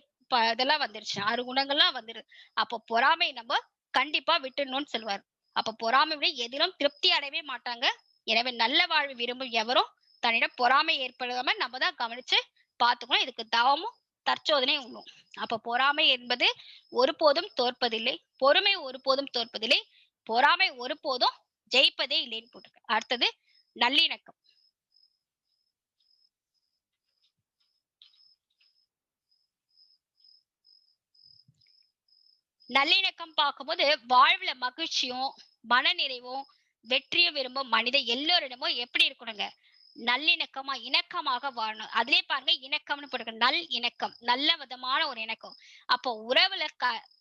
இதெல்லாம் வந்துருச்சு, 6 குணங்கள்லாம் வந்துருது. அப்ப பொறாமை நம்ம கண்டிப்பா விட்டுணும்னு சொல்லுவார். அப்ப பொறாமை விட எதிலும் திருப்தி அடையவே மாட்டாங்க. எனவே நல்ல வாழ்வு விரும்பும் எவரும் தன்னிடம் பொறாமை ஏற்படாம நம்ம தான் கவனிச்சு பாத்துக்கணும். இதுக்கு தவமும் தற்சோதனை உண்ணும். அப்ப பொறாமை என்பது ஒருபோதும் தோற்பதில்லை, பொறுமை ஒருபோதும் தோற்பதில்லை, பொறாமை ஒருபோதும் ஜெயிப்பதே இல்லைன்னு போட்டிருக்கு. அடுத்தது நல்லிணக்கம். நல்லிணக்கம் பார்க்கும்போது வாழ்வுல மகிழ்ச்சியும் மன நிறைவும் வெற்றியும் விரும்பும் மனித எல்லோரிடமும் எப்படி இருக்கணுங்க, நல்லிணக்கமா இணக்கமாக வாழணும். அதுலயே பாருங்க, இணக்கம்னு போடுங்க, நல் இணக்கம், நல்ல விதமான ஒரு இணக்கம். அப்போ உறவுல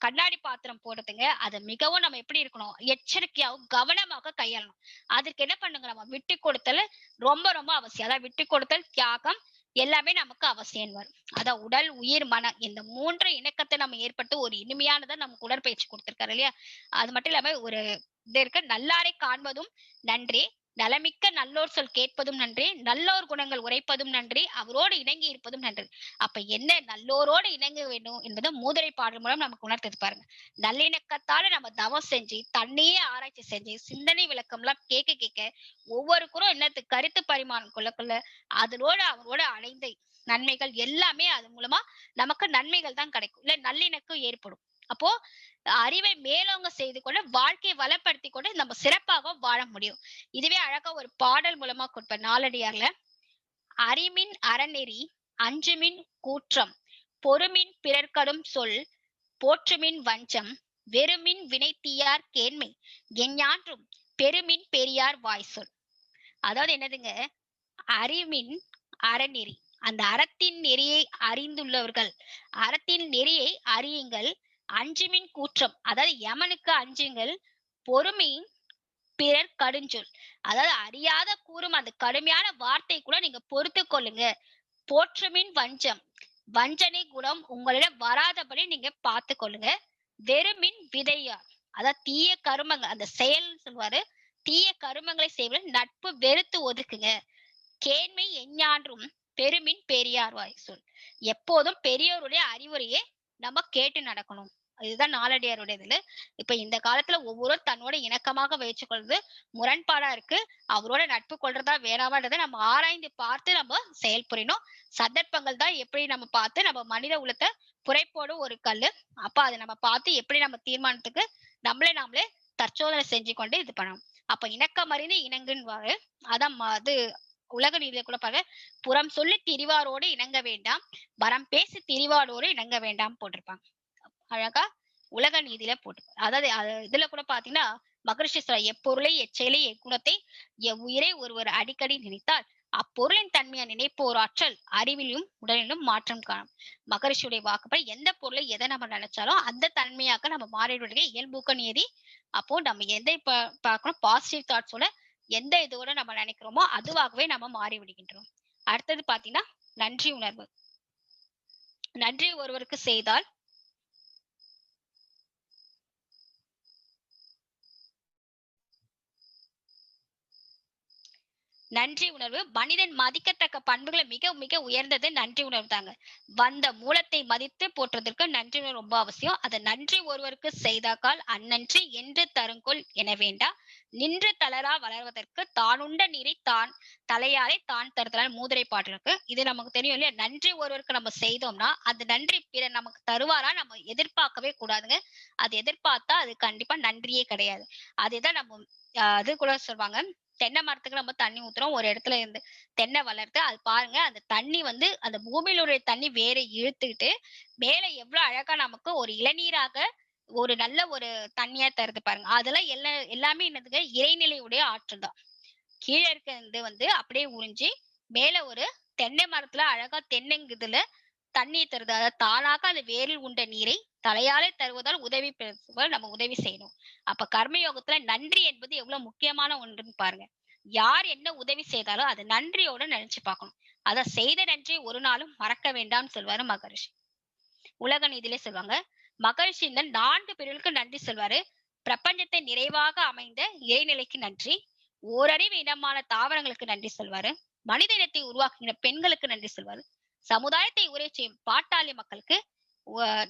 கண்ணாடி பாத்திரம் போடுறதுங்க, அதை மிகவும் நம்ம எப்படி இருக்கணும், எச்சரிக்கையாகவும் கவனமாக கையாளணும். அதுக்கு என்ன பண்ணுங்க, நம்ம விட்டு கொடுத்தல் ரொம்ப ரொம்ப அவசியம். அதான் விட்டு கொடுத்தல், தியாகம் எல்லாமே நமக்கு அவசியம் வரும். அதான் உடல் உயிர் மனம் இந்த 3 இணக்கத்தை நம்ம ஏற்பட்டு ஒரு இனிமையானதை நமக்கு உடற்பயிற்சி கொடுத்திருக்காரு இல்லையா. அது மட்டும் இல்லாம ஒரு இது இருக்க, நல்லாரை காண்பதும் நன்றி, நலமிக்க நல்லோர் சொல் கேட்பதும் நன்றி, நல்லோர் குணங்கள் உரைப்பதும் நன்றி, அவரோடு இணங்கி இருப்பதும் நன்றி. அப்ப என்ன நல்லோரோடு இணங்க வேண்டும் என்பது மூதுரை பாடல் மூலம் நமக்கு உணர்த்தது பாருங்க. நல்லிணக்கத்தால நம்ம தவம் செஞ்சு தன்னையே ஆராய்ச்சி செஞ்சு சிந்தனை விளக்கம் எல்லாம் கேட்க ஒவ்வொருக்கும் என்னத்து கருத்து பரிமாணம் கொள்ள அவரோட அடைந்த நன்மைகள் எல்லாமே அது மூலமா நமக்கு நன்மைகள் தான் கிடைக்கும், இல்ல நல்லிணக்கம் ஏற்படும். அப்போ அறிவை மேலோங்க செய்து கொண்டு வாழ்க்கையை வளப்படுத்தி கொண்டு நம்ம சிறப்பாக வாழ முடியும். இதுவே அழகா ஒரு பாடல் மூலமா கொடுப்ப நாலடியார்ல, அறிமின் அறநெறி அஞ்சுமின் கூற்றம் பொறுமின் பிறர்க்கடும் சொல் போற்றுமின் வஞ்சம் வெறுமின் வினைத்தீயார் கேண்மை எஞ்ஞான்றும் பெருமின் பெரியார் வாய் சொல். அதாவது என்னதுங்க, அறிமின் அறநெறி, அந்த அறத்தின் நெறியை அறிந்துள்ளவர்கள், அறத்தின் நெறியை அறியுங்கள். அஞ்சுமின் கூற்றம், அதாவது யமனுக்கு அஞ்சுங்கள். பொறுமை பிறர் கடுஞ்சொல், அதாவது அறியாத கூறும் அந்த கடுமையான வார்த்தை கூட நீங்க பொறுத்து கொள்ளுங்க. போற்றுமின் வஞ்சம், வஞ்சனை குணம் உங்களிடம் வராதபடி நீங்க பார்த்து கொள்ளுங்க. வெறுமின் விதையார், அதாவது தீய கருமங்கள் அந்த செயல் சொல்வாரு, தீய கருமங்களை செய்வது நட்பு வெறுத்து ஒதுக்குங்க. கேண்மை எஞ்ஞான்றும் பெருமின் பெரியார் வாய் சொல், எப்போதும் பெரியோருடைய அறிவுரையை நம்ம கேட்டு நடக்கணும். இதுதான் நாலடியாருடைய இதுல. இப்ப இந்த காலத்துல ஒவ்வொருவரும் தன்னோட இணக்கமாக வச்சுக்கொள்வது முரண்பாடா இருக்கு. அவரோட நட்பு கொள்றதா வேணாமான்றதை நம்ம ஆராய்ந்து பார்த்து நம்ம செயல்புரியணும். சந்தர்ப்பங்கள் தான் எப்படி நம்ம பார்த்து நம்ம மனித உள்ளத்தை புரைப்போடும் ஒரு கல்லு. அப்ப அதை நம்ம பார்த்து எப்படி நம்ம தீர்மானத்துக்கு நாமளே தற்சோதனை செஞ்சு கொண்டு இது பண்ணணும். அப்ப இணக்கம் அறிந்து இணங்குன்னுவாரு. அதான் அது உலக நீதியில கூட பாருங்க, புறம் சொல்லி திரிவாரோடு இணங்க வேண்டாம், வரம் பேசி திரிவாரோடு இணங்க வேண்டாம் போட்டிருப்பாங்க. அழகா உலக நீதியில போட்டு, அதாவது இதுல கூட பாத்தீங்கன்னா மகரிஷி சொல்ற எப்பொருளை எச்செயலை எக்குணத்தை எவ்வுயிரை ஒருவர் அடிக்கடி நினைத்தால் அப்பொருளின் தன்மையை நினைப்போர் ஆற்றல் அறிவிலும் உடலிலும் மாற்றம் காணும். மகரிஷியுடைய வாக்குப்படி எந்த பொருளை எதை நம்ம நினைச்சாலும் அந்த தன்மையாக நம்ம மாறிவிடுறது இயல்பூக்க நீதி. அப்போ நம்ம எதை பார்க்கணும், பாசிட்டிவ் தாட்ஸோட எந்த இதோட நம்ம நினைக்கிறோமோ அதுவாகவே நம்ம மாறி விடுகின்றோம். அடுத்தது பாத்தீங்கன்னா நன்றி உணர்வு. நன்றி ஒருவருக்கு செய்தால் நன்றி உணர்வு மனிதன் மதிக்கத்தக்க பண்புகளை மிக மிக உயர்ந்தது நன்றி உணர்வு தாங்க. வந்த மூலத்தை மதித்து போற்றுவதற்கு நன்றி உணர்வு ரொம்ப அவசியம். அதை நன்றி ஒருவருக்கு செய்தாக்கால் அந்நன்றி என்று தருங்கொள் என வேண்டா, நின்று தளரா வளர்வதற்கு தானுண்ட நீரை தான் தலையாலே தான் தருதலால் மூதுரை பாட்டு இருக்கு. இது நமக்கு தெரியும் இல்லையா? நன்றி ஒருவருக்கு நம்ம செய்தோம்னா அந்த நன்றி பிற நமக்கு தருவாரா நம்ம எதிர்பார்க்கவே கூடாதுங்க. அது எதிர்பார்த்தா அது கண்டிப்பா நன்றியே கிடையாது. அதுதான் நம்ம அது கூட சொல்லுவாங்க, தென்னை மரத்துக்கு நம்ம தண்ணி ஊத்துறோம், ஒரு இடத்துல இருந்து தென்னை வளர்த்து அது பாருங்க, அந்த தண்ணி வந்து அந்த பூமியில உள்ள தண்ணி வேற இழுத்துக்கிட்டு மேல எவ்வளவு அழகா நமக்கு ஒரு இளநீராக ஒரு நல்ல ஒரு தண்ணியா தருது பாருங்க. அதெல்லாம் எல்லாமே என்னதுங்க, இறைநிலையுடைய ஆற்றல் தான். கீழே இருக்கிறது வந்து அப்படியே உறிஞ்சி மேல ஒரு தென்னை மரத்துல அழகா தென்னங்குதுல தண்ணி தருது. அதாவது தானாக அந்த வேரில் உண்ட நீரை தலையாலே தருவதால் உதவி பெறுவதால் நம்ம உதவி செய்யணும். அப்ப கர்மயோகத்துல நன்றி என்பது எவ்வளவு முக்கியமான ஒன்றுன்னு பாருங்க. யார் என்ன உதவி செய்தாலும் அது நன்றியோட நினைச்சு பார்க்கணும். அத செய்த நன்றி ஒரு நாளும் மறக்க வேண்டாம்னு சொல்வாரு மகரிஷி. உலக நீதியிலே சொல்லுவாங்க, மகரிஷி இந்த 4 பிரிவுகளுக்கு நன்றி சொல்வாரு. பிரபஞ்சத்தை நிறைவாக அமைந்த இறைநிலைக்கு நன்றி, ஓரறிவு இனமான தாவரங்களுக்கு நன்றி சொல்வாரு, மனித இனத்தை உருவாக்குகிற பெண்களுக்கு நன்றி சொல்வாரு, சமுதாயத்தை உரை செய்யும் பாட்டாளி மக்களுக்கு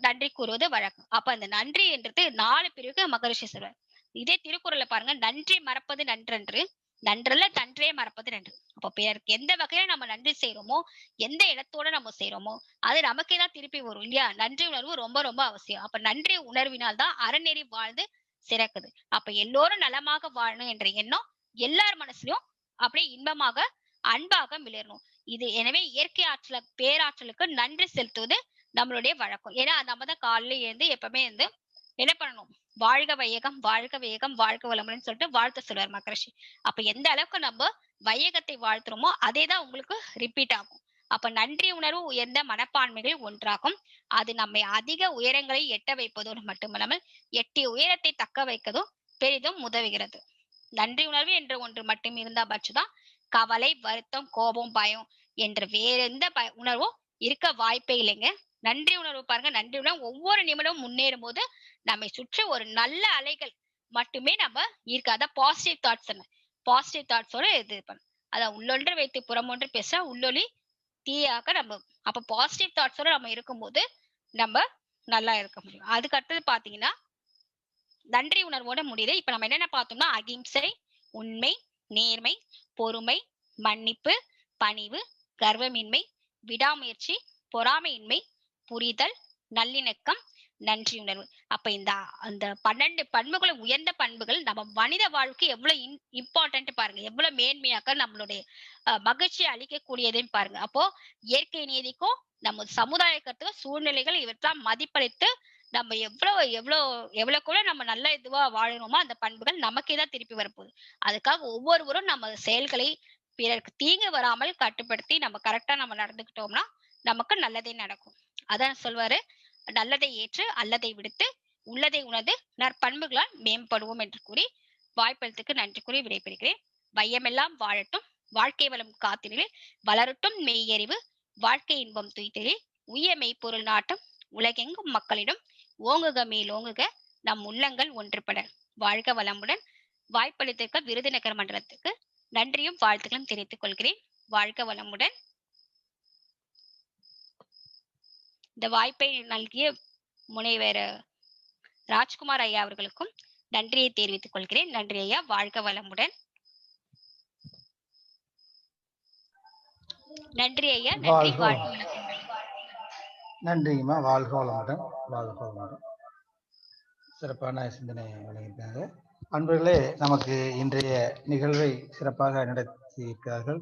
நன்றி கூறுவது வழக்கம். அப்ப அந்த நன்றி என்றது 4 பிரிவுக்கு மகரிஷி சொல்வார். இதே திருக்குறள்ல பாருங்க, நன்றி மறப்பது நன்றன்று, நன்றல்ல நன்றே மறப்பது நன்று. அப்ப பிறருக்கு எந்த வகையில நம்ம நன்றி செய்யறோமோ, எந்த இடத்தோட நம்ம செய்யறோமோ அது நமக்கே தான் திருப்பி வரும் இல்லையா? நன்றி உணர்வு ரொம்ப ரொம்ப அவசியம். அப்ப நன்றி உணர்வினால் தான் அறநெறி வாழ்ந்து சிறக்குது. அப்ப எல்லோரும் நலமாக வாழணும் என்ற எண்ணம் எல்லார் மனசுலயும் அப்படியே இன்பமாக அன்பாக மிளரணும். இது எனவே இயற்கை ஆற்றல பேராற்றலுக்கு நன்றி செலுத்துவது நம்மளுடைய வழக்கம். ஏன்னா நம்ம தான் காலையில இருந்து எப்பவுமே வந்து என்ன பண்ணணும், வாழ்க வையகம் வாழ்க வேகம் வாழ்க வளமுடன் சொல்லிட்டு வாழ்த்து சொல்லுவார் மகரிஷி. அப்ப எந்த அளவுக்கு நம்ம வையகத்தை வாழ்த்துறோமோ அதேதான் உங்களுக்கு ரிப்பீட் ஆகும். அப்ப நன்றி உணர்வு உயர்ந்த மனப்பான்மைகள் ஒன்றாகும். அது நம்மை அதிக உயரங்களை எட்ட வைப்பதோடு மட்டுமல்லாமல் எட்டிய உயரத்தை தக்க வைக்கதும் பெரிதும் உதவுகிறது. நன்றி உணர்வு என்ற ஒன்று மட்டும் இருந்தா பட்சதான் கவலை வருத்தம் கோபம் பயம் என்ற வேற எந்த உணர்வும் இருக்க வாய்ப்பே இல்லைங்க. நன்றி உணர்வு பாருங்க, நன்றி உணர்வு ஒவ்வொரு நிமிடமும் முன்னேறும் போது நம்மை சுற்றி ஒரு நல்ல அலைகள் மட்டுமே நம்ம இருக்காத பாசிட்டிவ் தாட்ஸ். பாசிட்டிவ் தாட்ஸோட இது பண்ண அதான் உள்ளொன்று வைத்து புறமொன்று பேச உள்ளொலி தீயாக நம்ம. அப்ப பாசிட்டிவ் தாட்ஸோட நம்ம இருக்கும்போது நம்ம நல்லா இருக்க முடியும். அதுக்கு அடுத்தது பாத்தீங்கன்னா நன்றி உணர்வோட முடியுது. இப்ப நம்ம என்னென்ன பார்த்தோம்னா அகிம்சை, உண்மை, நேர்மை, பொறுமை, மன்னிப்பு, பணிவு, கர்வமின்மை, விடாமுயற்சி, பொறாமையின்மை, புரிதல், நல்லிணக்கம், நன்றி உணர்வு. அப்ப இந்த அந்த 12 பண்புகளும் உயர்ந்த பண்புகள் நம்ம மனித வாழ்வுக்கு எவ்வளவு இம்பார்ட்டன்ட் பாருங்க, எவ்வளவு மேன்மையாக்க நம்மளுடைய மகிழ்ச்சி அளிக்கக்கூடியதுன்னு பாருங்க. அப்போ இயற்கை நீதிக்கும் நம்ம சமுதாய கருத்துக்கும் சூழ்நிலைகள் இவற்றெல்லாம் மதிப்பளித்து நம்ம எவ்வளவு கூட நம்ம நல்ல இதுவா வாழணுமோ அந்த பண்புகள் நமக்கே தான் திருப்பி வரப்போகுது. அதுக்காக ஒவ்வொருவரும் நம்ம செயல்களை பிறருக்கு தீங்கு வராமல் கட்டுப்படுத்தி நம்ம கரெக்டா நம்ம நடந்துக்கிட்டோம்னா நமக்கு நல்லதே நடக்கும். அதான் சொல்வாரு, நல்லதை ஏற்று அல்லதை விடுத்து உள்ளதை உணர்ந்து நற்பண்புகளால் மேம்படுவோம் என்று கூறி வாய்ப்பளித்துக்கு நன்றி கூறி விடைபெறுகிறேன். வையமெல்லாம் வாழட்டும், வாழ்க்கை வளம் காத்தினில் வளரட்டும் மெய்யறிவு, வாழ்க்கை இன்பம் துய்த்திலே உய்ய மெய்ப்பொருள் நாட்டம் உலகெங்கும் மக்களிடம் ஓங்குக மேலோங்குக நம் உள்ளங்கள் ஒன்றுபட. வாழ்க வளமுடன். வாய்ப்பளித்திருக்க விருதுநகர் மண்டலத்துக்கு நன்றியும் வாழ்த்துக்களும் தெரிவித்துக் கொள்கிறேன். வாழ்க வளமுடன். இந்த வாய்ப்பை நல்கிய முனைவர் ராஜ்குமார் ஐயா அவர்களுக்கும் நன்றியை தெரிவித்துக் கொள்கிறேன். நன்றி ஐயா, வாழ்க வளமுடன். நன்றி ஐயா, நன்றி, வாழ்க வளமுடன். நன்றிங்கம்மா, வாழ்க வளமுடன், வாழ்க வளமுடன். சிறப்பான சிந்தனை வழங்கியிருக்காங்க. அன்பர்களே, நமக்கு இன்றைய நிகழ்வை சிறப்பாக நடத்தியிருக்கிறார்கள்.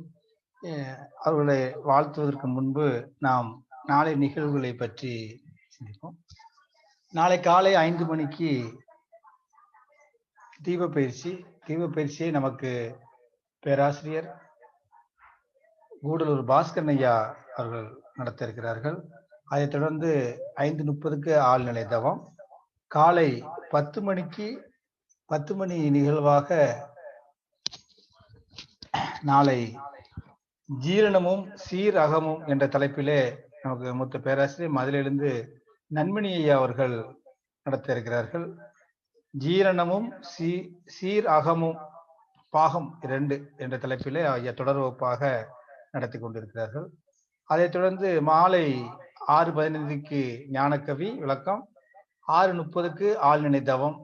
அவர்களை வாழ்த்துவதற்கு முன்பு நாம் நாளை நிகழ்வுகளை பற்றி சிந்திப்போம். நாளை காலை 5 மணிக்கு தீபப்பயிற்சியை நமக்கு பேராசிரியர் கூடலூர் பாஸ்கரன் ஐயா அவர்கள் நடத்த இருக்கிறார்கள். அதைத் தொடர்ந்து 5:30க்கு ஆழ்நிலை தவம். காலை 10 மணி நிகழ்வாக நாளை ஜீரணமும் சீர் அகமும் என்ற தலைப்பிலே நமக்கு மூத்த பேராசிரியர் மதுரையிலிருந்து நன்மணி ஐயா அவர்கள் நடத்த இருக்கிறார்கள். ஜீரணமும் சீர் அகமும் பாகம் 2 என்ற தலைப்பிலே ஐயா தொடர் வகுப்பாக நடத்தி கொண்டிருக்கிறார்கள். அதைத் தொடர்ந்து மாலை 6:15க்கு ஞானக்கவி விளக்கம், 6:30க்கு ஆழ்நிலை தவம்,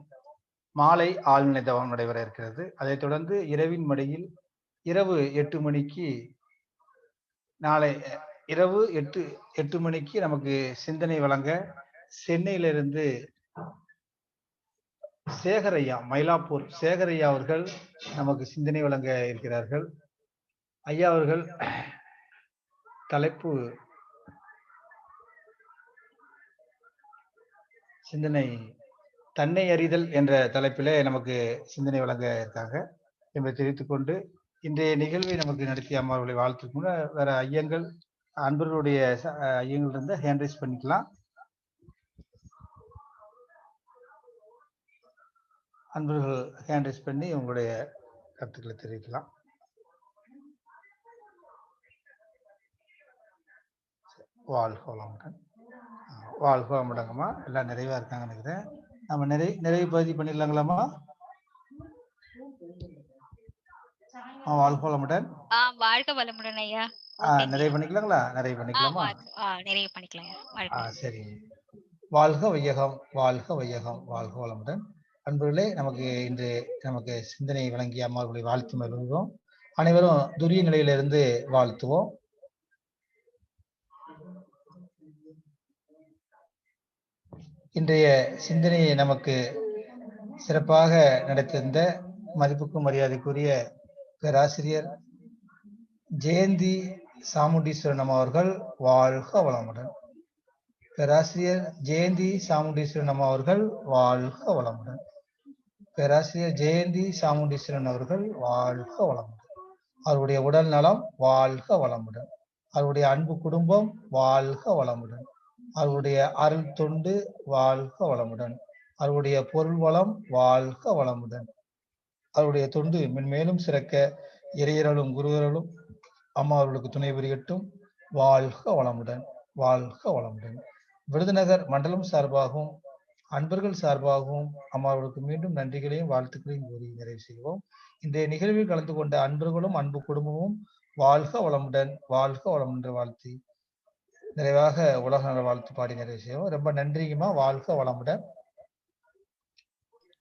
மாலை ஆழ்நிலை தவம் நடைபெற இருக்கிறது. அதைத் தொடர்ந்து இரவின் மடியில் இரவு 8 மணிக்கு நாளை இரவு 8 மணிக்கு நமக்கு சிந்தனை வழங்க சென்னையிலிருந்து சேகரையா, மயிலாப்பூர் சேகரையா அவர்கள் நமக்கு சிந்தனை வழங்க இருக்கிறார்கள். ஐயா அவர்கள் தலைப்பு சிந்தனை தன்னை அறிதல் என்ற தலைப்பிலே நமக்கு சிந்தனை வழங்க இருக்காங்க என்பதை தெரிவித்துக் கொண்டு இன்றைய நிகழ்வை நமக்கு நடத்திய அம்மாவர்களை வாழ்த்துக்கு முன்ன வேற ஐயங்கள் அன்பர்களுடைய ஐயங்கள் இருந்தா ஹேண்ட் ரைஸ் பண்ணிக்கலாம். அன்பர்கள் ஹேண்ட் ரைஸ் பண்ணி உங்களுடைய கருத்துக்களை தெரிவிக்கலாம். வாழ்க வளமுடன், வாழ்க வளமுடங்கம்மா. எல்லாம் நிறைவா இருக்காங்க நினைக்கிறேன். நம்ம நிறைவு பகுதி பண்ணிடலாங்களாம்மா? வாழ்க வளமுடன். வாழ்க வளமுடன் ஐயா. நிறைவு பண்ணிக்கலாங்களா? நிறைவு பண்ணிக்கலாமா? நிறைவு பண்ணிக்கலாம். சரி. வாழ்க வையகம், வாழ்க வையகம், வாழ்க வளமுடன். அன்பர்களே, நமக்கு சிந்தனை வழங்கிய அம்மாவுடைய வாழ்த்து மகிழ்வோம். அனைவரும் துரிய நிலையிலிருந்து வாழ்த்துவோம். இன்றைய சிந்தனையை நமக்கு சிறப்பாக நடத்திருந்த மதிப்புக்கும் மரியாதைக்குரிய பேராசிரியர் ஜெயந்தி சாமுண்டீஸ்வரன் அம்மா அவர்கள் வாழ்க வளமுடன். பேராசிரியர் ஜெயந்தி சாமுண்டீஸ்வரன் அம்மா அவர்கள் வாழ்க வளமுடன். பேராசிரியர் ஜெயந்தி சாமுண்டீஸ்வரன் அவர்கள் வாழ்க வளமுடன். அவருடைய உடல் நலம் வாழ்க வளமுடன். அவருடைய அன்பு குடும்பம் வாழ்க வளமுடன். அவருடைய அருள் தொண்டு வாழ்க வளமுடன். அவருடைய பொருள் வளம் வாழ்க வளமுடன். அவருடைய தொண்டு மென்மேலும் சிறக்க இறையரலும் குருவரலும் அம்மா அவர்களுக்கு துணை புரியட்டும். வாழ்க வளமுடன், வாழ்க வளமுடன். விருதுநகர் மண்டலம் சார்பாகவும் அன்பர்கள் சார்பாகவும் அம்மாவர்களுக்கு மீண்டும் நன்றிகளையும் வாழ்த்துக்களையும் கூறி நிறைவு செய்வோம். இன்றைய நிகழ்வில் கலந்து கொண்ட அன்பர்களும் அன்பு குடும்பமும் வாழ்க வளமுடன், வாழ்க வளமுடன் வாழ்த்தி நிறைவாக உலக நல வாழ்த்து பாடி நிறைவு செய்வோம். ரொம்ப நன்றிங்கம்மா. வாழ்க வளமுடன்.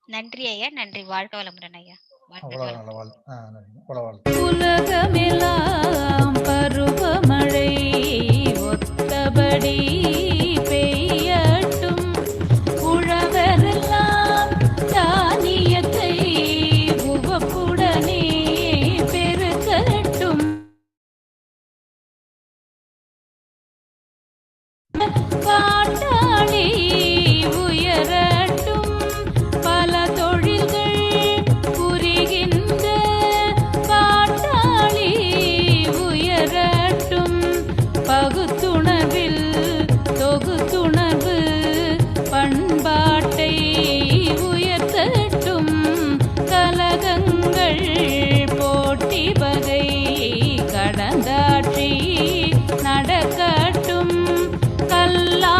நன்றி ஐயா, நன்றி. வாழ்க வளமுடன் ஐயா. உலகமெல்லாம் பருவமழை ஒத்தபடி பெய்யட்டும். உழவரெல்லாம் தானியத்தை உவப்புடனே பெருக்கட்டும். பாட்டாளி உயரட்டும். பல தொழில்கள் புரிகின்ற பாட்டாளி உயரட்டும். பகுத்துணர்வில் தொகுத்துணர்வு பண்பாட்டை உயர்த்தட்டும். கலகங்கள் போட்டி வகை கடந்தாற்றி நடக்கட்டும். கல்லா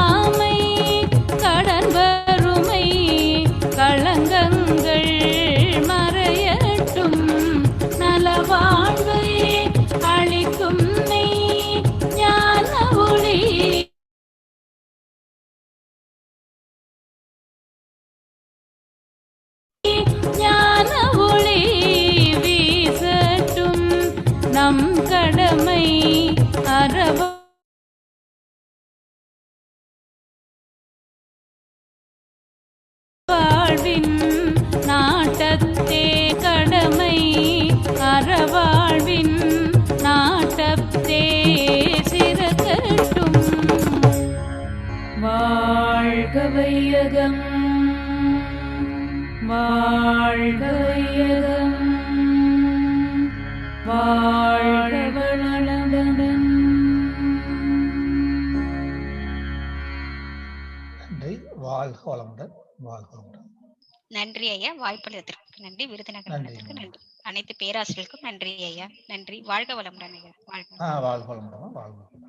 வையகம் வாழ்க வையகம் வாழ்க வளமுடன். நன்றி. வாழ்க வளமுடன். வாழ்க வளமுடன். நன்றி ஐயா. வாய்ப்பளித்ததற்கு நன்றி. விருதுநகர் மன்றத்திற்கு நன்றி. அனைத்து பேராசிரியர்களுக்கும் நன்றி ஐயா. நன்றி. வாழ்க வளமுடன் ஐயா. வாழ்க வாழ்க வளமுடன். வாழ்க வளமுடன்.